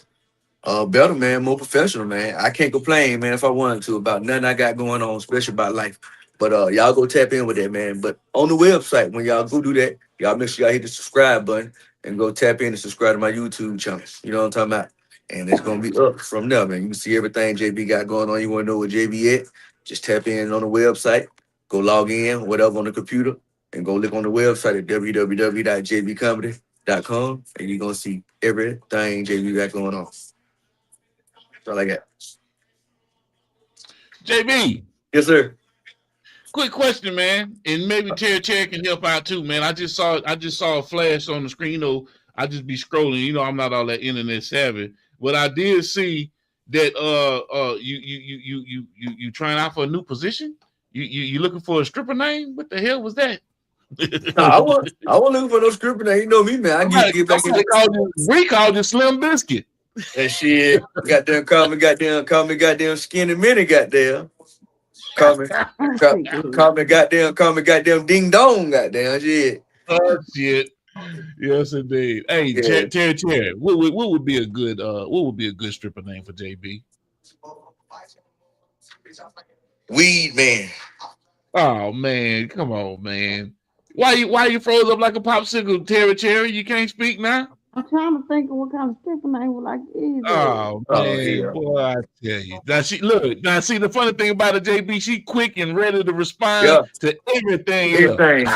Better, man, more professional, man. I can't complain, man, if I wanted to about nothing I got going on, especially about life. But y'all go tap in with that, man. But on the website, when y'all go do that, y'all make sure y'all hit the subscribe button and go tap in and subscribe to my YouTube channel. You know what I'm talking about? And it's gonna be up from there, man. You can see everything JB got going on. You want to know where JB at? Just tap in on the website, go log in, whatever on the computer, and go look on the website at www.jdcomedy.com, and you're gonna see everything JB got going on. That's all I got. JB. Yes, sir. Quick question, man, and maybe Terry can help out too, man. I just saw a flash on the screen. You know, I just be scrolling. You know, I'm not all that internet savvy, but I did see that you trying out for a new position. You looking for a stripper name? What the hell was that? I wasn't looking for no stripper name. You know me, man. I need to get back in. We called you Slim Biscuit. That shit. Goddamn, call me goddamn skinny mini, goddamn. Call me goddamn ding dong, goddamn shit. Oh shit. Yes, indeed. Hey, yeah. Terry, what would be a good stripper name for JB? Weed Man. Oh man, come on, man. Why you froze up like a popsicle, Terry? You can't speak now? I'm trying to think of what kind of stripper name would like is. Oh man, boy, I tell you. Now see the funny thing about it, JB, she quick and ready to respond to everything. Everything.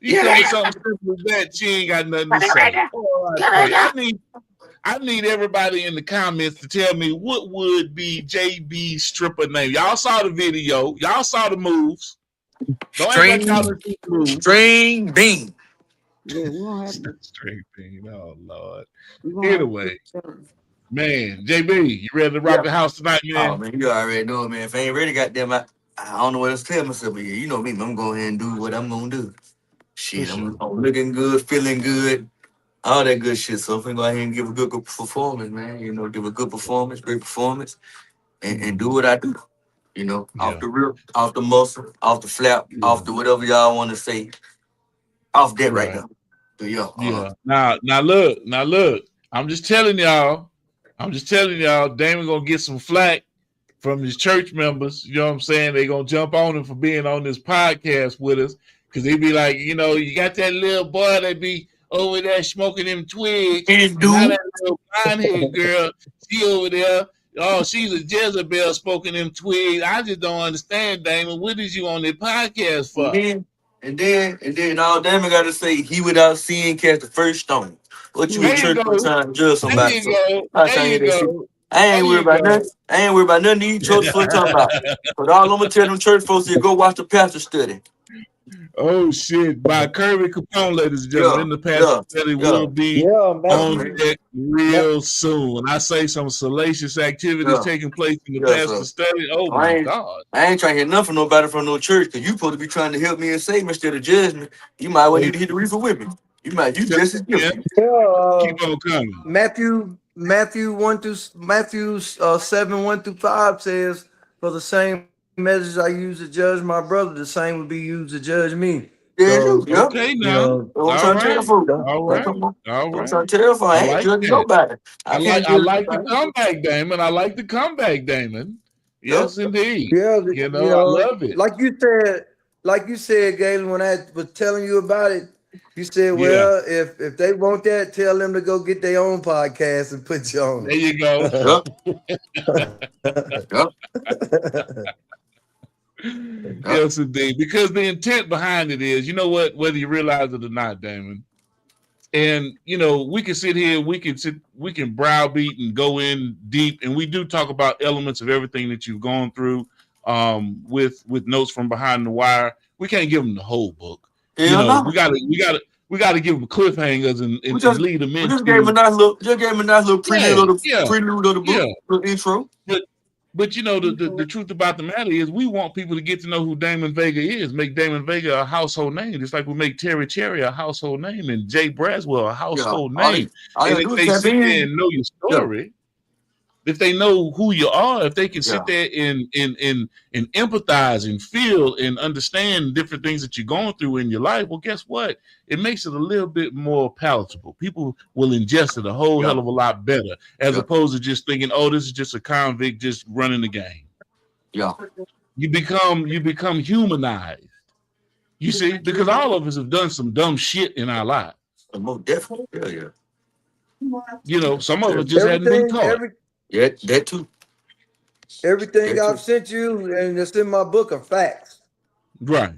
You tell me something simple as that, she ain't got nothing to say. Boy, I need everybody in the comments to tell me what would be JB's stripper name. Y'all saw the video, y'all saw the moves. String bean. Yeah, we don't have to. String bean. Oh Lord. Anyway, man, JB, you ready to rock the house tonight, man? Oh man, you already know it, man. If I ain't ready, goddamn, I don't know what else to tell myself, but yeah, you know me, man. I'm going ahead and do what I'm gonna do. Shit, I'm looking good, feeling good, all that good shit. So I'm gonna go ahead and give a good performance, man. You know, give a good performance, great performance, and do what I do. You know, off the rip, off the muscle, off the flap, off the whatever y'all want to say, off that right now. So, yeah. Now look. I'm just telling y'all, Damon gonna get some flack from his church members. You know what I'm saying? They gonna jump on him for being on this podcast with us, because they be like, you know, you got that little boy that be over there smoking them twigs. Now that little blonde-haired girl, she over there. Oh, she's a Jezebel smoking them twigs. I just don't understand, Damon. What is you on the podcast for? And then all Damon got to say, he without seeing cast the first stone. What you in church one time judge somebody? I ain't worried about nothing. I ain't worried about nothing these church folks talking about. But all I'm gonna tell them church folks is go watch the pastor study. Oh shit! By Kirby Capone, ladies and gentlemen, the pastor study will be on deck real soon. I say some salacious activities taking place in the pastor study. Oh my God! I ain't trying to hear nothing from nobody from no church, because you supposed to be trying to help me and save me instead of judge me. You might well need to hit the reefer with me. You just as guilty. Keep on coming. Matthew 7:1-5 says, "For the same measures I use to judge my brother, the same would be used to judge me." Okay, now. All right. I'm trying to tell you, I ain't judging nobody. I like the comeback, Damon. I like the comeback, Damon. Yes, indeed. Yeah, I love it. Like you said, Galen, when I was telling you about it, you said, well, if they want that, tell them to go get their own podcast and put you on. There you go. Yes, indeed. Because the intent behind it is, you know what, whether you realize it or not, Damon. And you know, we can sit here, we can browbeat and go in deep, and we do talk about elements of everything that you've gone through, with notes from behind the wire. We can't give them the whole book. We gotta give them cliffhangers and lead them in. Just gave them a nice little prelude of the book, little intro. But you know, the truth about the matter is, we want people to get to know who Damon Vega is, make Damon Vega a household name, just like we make Terry Cherry a household name and Jay Braswell a household name. And if they sit there and know your story, if they know who you are, if they can sit there and empathize and feel and understand different things that you're going through in your life, well, guess what? It makes it a little bit more palatable. People will ingest it a whole hell of a lot better, as opposed to just thinking, oh, this is just a convict just running the game. Yeah. You become humanized. You see, because all of us have done some dumb shit in our lives. Most definitely. Yeah. You know, some of us just hadn't been caught. Yeah, that too. Everything I've sent you and it's in my book are facts. Right.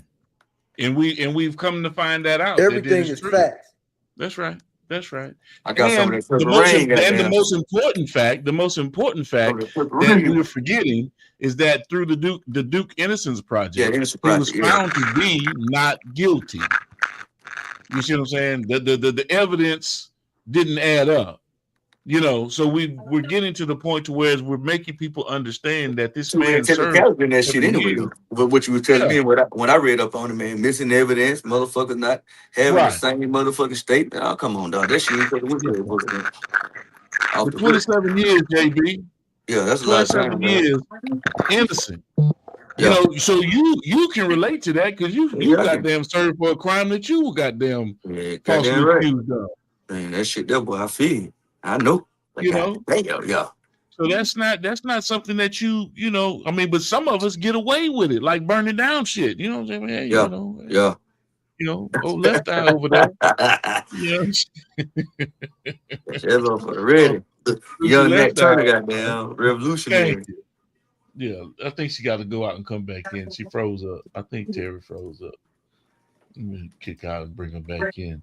And we've come to find that out. Everything is facts. That's right. I got some of that. The most important fact that we were forgetting is that through the Duke Innocence Project, he was found to be not guilty. You see what I'm saying? The evidence didn't add up. You know, so we're getting to the point to where we're making people understand that this man served in that shit anyway. But what you were telling me when I read up on it, man, missing evidence, motherfuckers not having the same motherfucking statement. Oh, come on, dog. That shit ain't supposed to for 27 years, JB. Yeah, that's a lot of time. 27 years innocent. You know, so you can relate to that because you goddamn served for a crime that you goddamn falsely accused of. Man, that shit, that boy, I feel. I know. You know? Yeah. So that's not something that you know, I mean, but some of us get away with it, like burning down shit. You know what I'm saying? Hey, old left eye over there. Yeah. That's all for the ready. Young Nat Turner, goddamn revolutionary. Yeah, I think she got to go out and come back in. She froze up. I think Terry froze up. Let me kick out and bring her back in.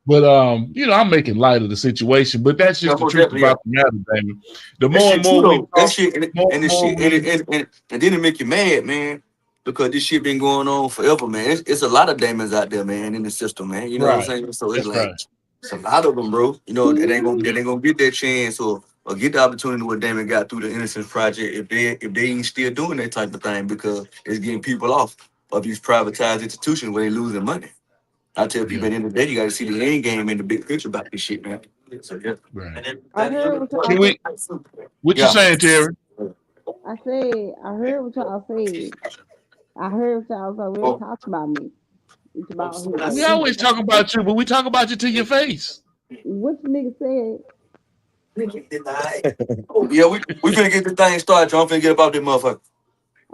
But I'm making light of the situation. But that's just the truth about the matter, Damon. The more and more we talk, that shit, and then it make you mad, man, because this shit been going on forever, man. It's a lot of Damons out there, man, in the system, man. You know what I'm saying? So it's it's a lot of them, bro. You know, they ain't gonna get that chance or get the opportunity what Damon got through the Innocence Project if they ain't still doing that type of thing, because it's getting people off of these privatized institutions where they losing money. I tell people at the end of the day, you got to see the end game and the big picture about this shit, man. So yeah. Right. I heard what you saying, Terry? I heard what y'all said. I heard what y'all already talked about me. It's about him. We always talk about you, but we talk about you to your face. What nigga said? Yeah, we finna get this thing started, John. Finna get about this motherfucker.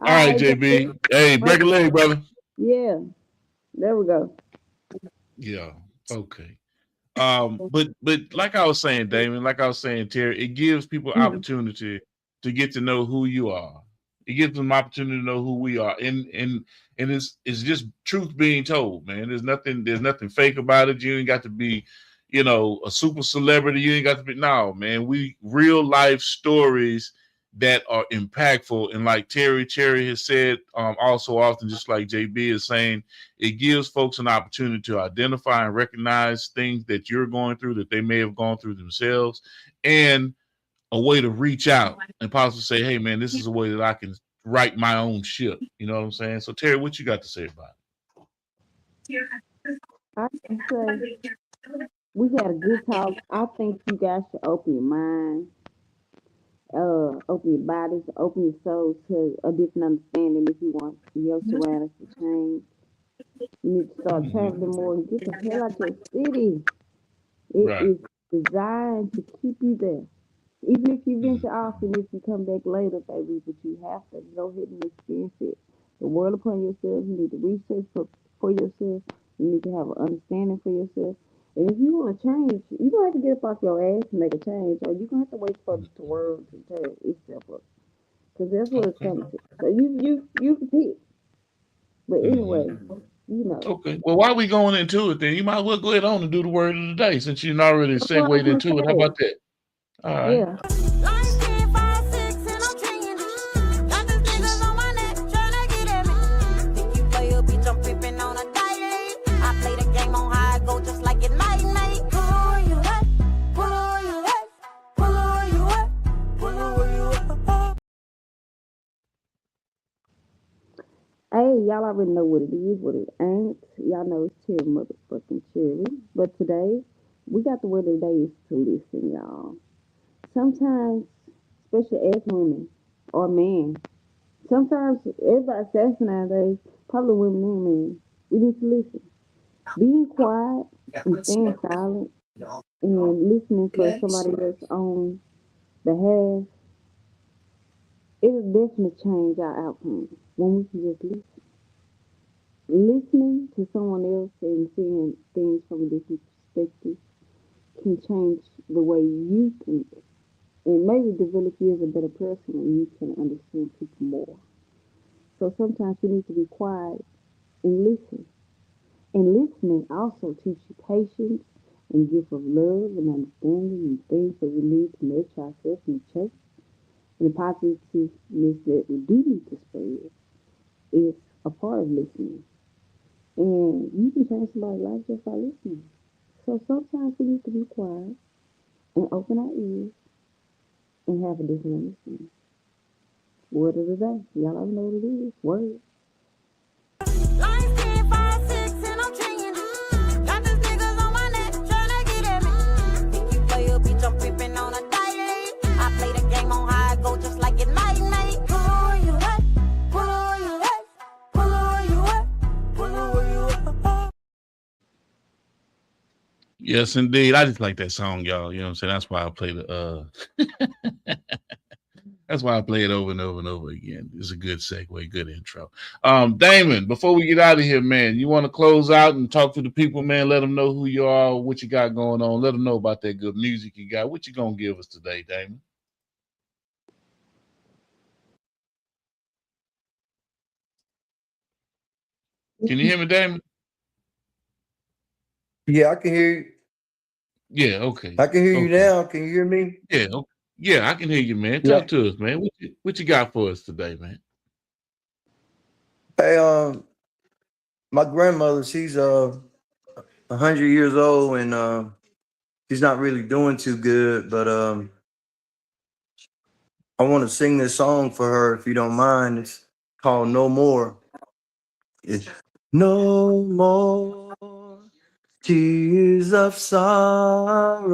All right, JB. Hey, break a leg, brother. Yeah. There we go. Yeah. Okay. But like I was saying, Damon, like I was saying, Terry, it gives people opportunity to get to know who you are. It gives them opportunity to know who we are. And it's just truth being told, man. There's nothing fake about it. You ain't got to be, a super celebrity. You ain't got to be man. We real life stories that are impactful, and like Terry has said also often, just like JB is saying, it gives folks an opportunity to identify and recognize things that you're going through that they may have gone through themselves, and a way to reach out and possibly say, hey man, this is a way that I can right my own ship. You know what I'm saying? So Terry, what you got to say about it? I can say we had a good talk. I think you guys should open your mind, open your bodies, open your souls to a different understanding if you want your surroundings to change. You need to start traveling more and get the hell out your city. It is designed to keep you there. Even if you venture off and if you come back later, baby, but you have to go ahead and experience it. The world upon yourself, you need to research for yourself. You need to have an understanding for yourself. And if you want to change, you don't have to get up off your ass to make a change, or you're going to have to wait for the world to turn itself up. Because that's what it's coming to. So you can pick. But anyway, Okay. Well, why are we going into it then? You might as well go ahead on and do the word of the day since you already segued into it. How about that? All right. Yeah. Hey, y'all already know what it is, what it ain't. Y'all know it's Cherry motherfucking Cherry. But today, we got the word of the day is to listen, y'all. Sometimes, especially as women or men, sometimes everybody says nowadays, probably women and men, we need to listen. Being quiet and staying silent and listening for somebody else on behalf, it'll definitely change our outcome when we can just listen. Listening to someone else and seeing things from a different perspective can change the way you think and maybe develop you as a better person when you can understand people more. So sometimes we need to be quiet and listen. And listening also teaches you patience and gift of love and understanding and things that we need to nurture ourselves and church. And the positiveness that we do need to spread is a part of listening. And you can change somebody's life just by listening. So sometimes we need to be quiet and open our ears and have a different understanding. Word of the day. Y'all already know what it is. Word. Yes, indeed. I just like that song, y'all. You know what I'm saying? That's why I play the That's why I play it over and over and over again. It's a good segue, good intro. Damon, before we get out of here, man, you want to close out and talk to the people, man? Let them know who you are, what you got going on. Let them know about that good music you got. What you gonna give us today, Damon? Can you hear me, Damon? Yeah, I can hear you. Yeah, okay. I can hear you now. Can you hear me? Yeah, okay. Yeah, I can hear you, man. Yeah. Talk to us, man. What you got for us today, man? Hey, my grandmother, she's 100 years old, and she's not really doing too good, but I want to sing this song for her, if you don't mind. It's called No More. It's no more tears of sorrow,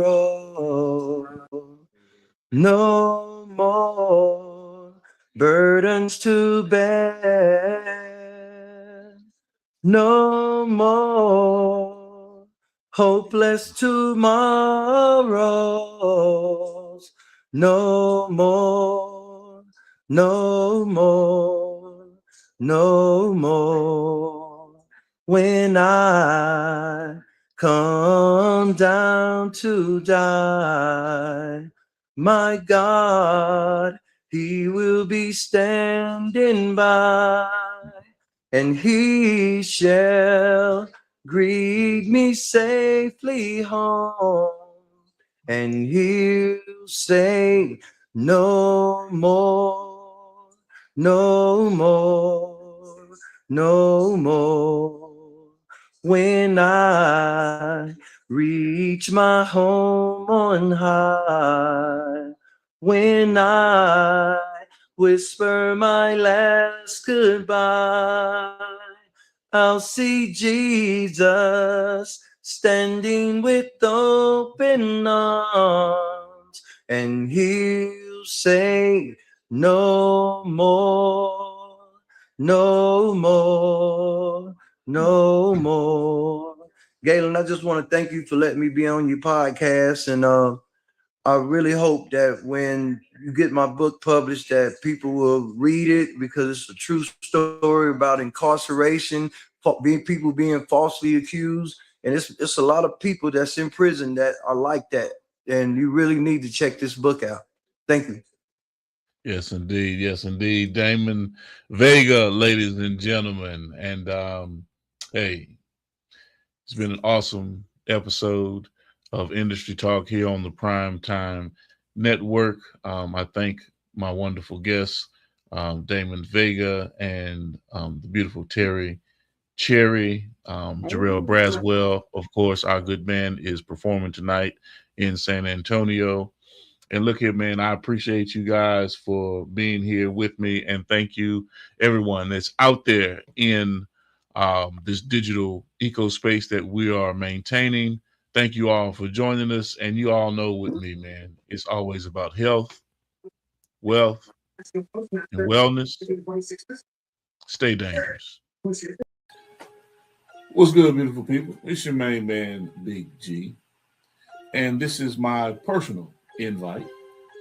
no more burdens to bear, no more hopeless tomorrows, no more, no more, no more. When I come down to die, my God, He will be standing by, and He shall greet me safely home, and He'll say, no more, no more, no more. When I reach my home on high, when I whisper my last goodbye, I'll see Jesus standing with open arms, and He'll say, no more, no more, no more. Galen, I just want to thank you for letting me be on your podcast, and I really hope that when you get my book published, that people will read it, because it's a true story about incarceration, people being falsely accused, and it's a lot of people that's in prison that are like that, and you really need to check this book out. Thank you. Yes, indeed. Yes, indeed. Damon Vega, ladies and gentlemen. And hey, it's been an awesome episode of Industry Talk here on the Prime Time Network. I thank my wonderful guests, Damon Vega and the beautiful Terry Cherry, Jarrell Braswell. Of course, our good man is performing tonight in San Antonio. And look here, man, I appreciate you guys for being here with me. And thank you, everyone that's out there in this digital eco space that we are maintaining. Thank you all for joining us. And you all know with me, man, it's always about health, wealth, and wellness. Stay dangerous. What's good, beautiful people? It's your main man, Big G. And this is my personal invite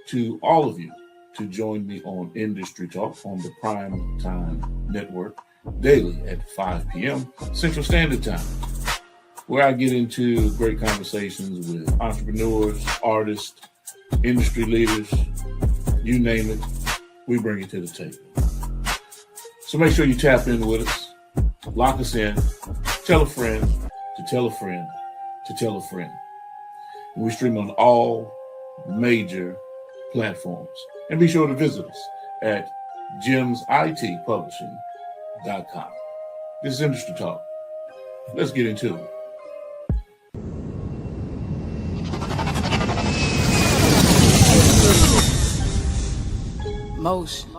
to all of you to join me on Industry Talk on the Prime Time Network daily at 5 p.m. Central Standard Time, where I get into great conversations with entrepreneurs, artists, industry leaders, you name it, we bring it to the table. So make sure you tap in with us, lock us in, tell a friend to tell a friend to tell a friend. And we stream on all major platforms. And be sure to visit us at gemsitpublishing.com. This is Industry Talk. Let's get into it. Motion.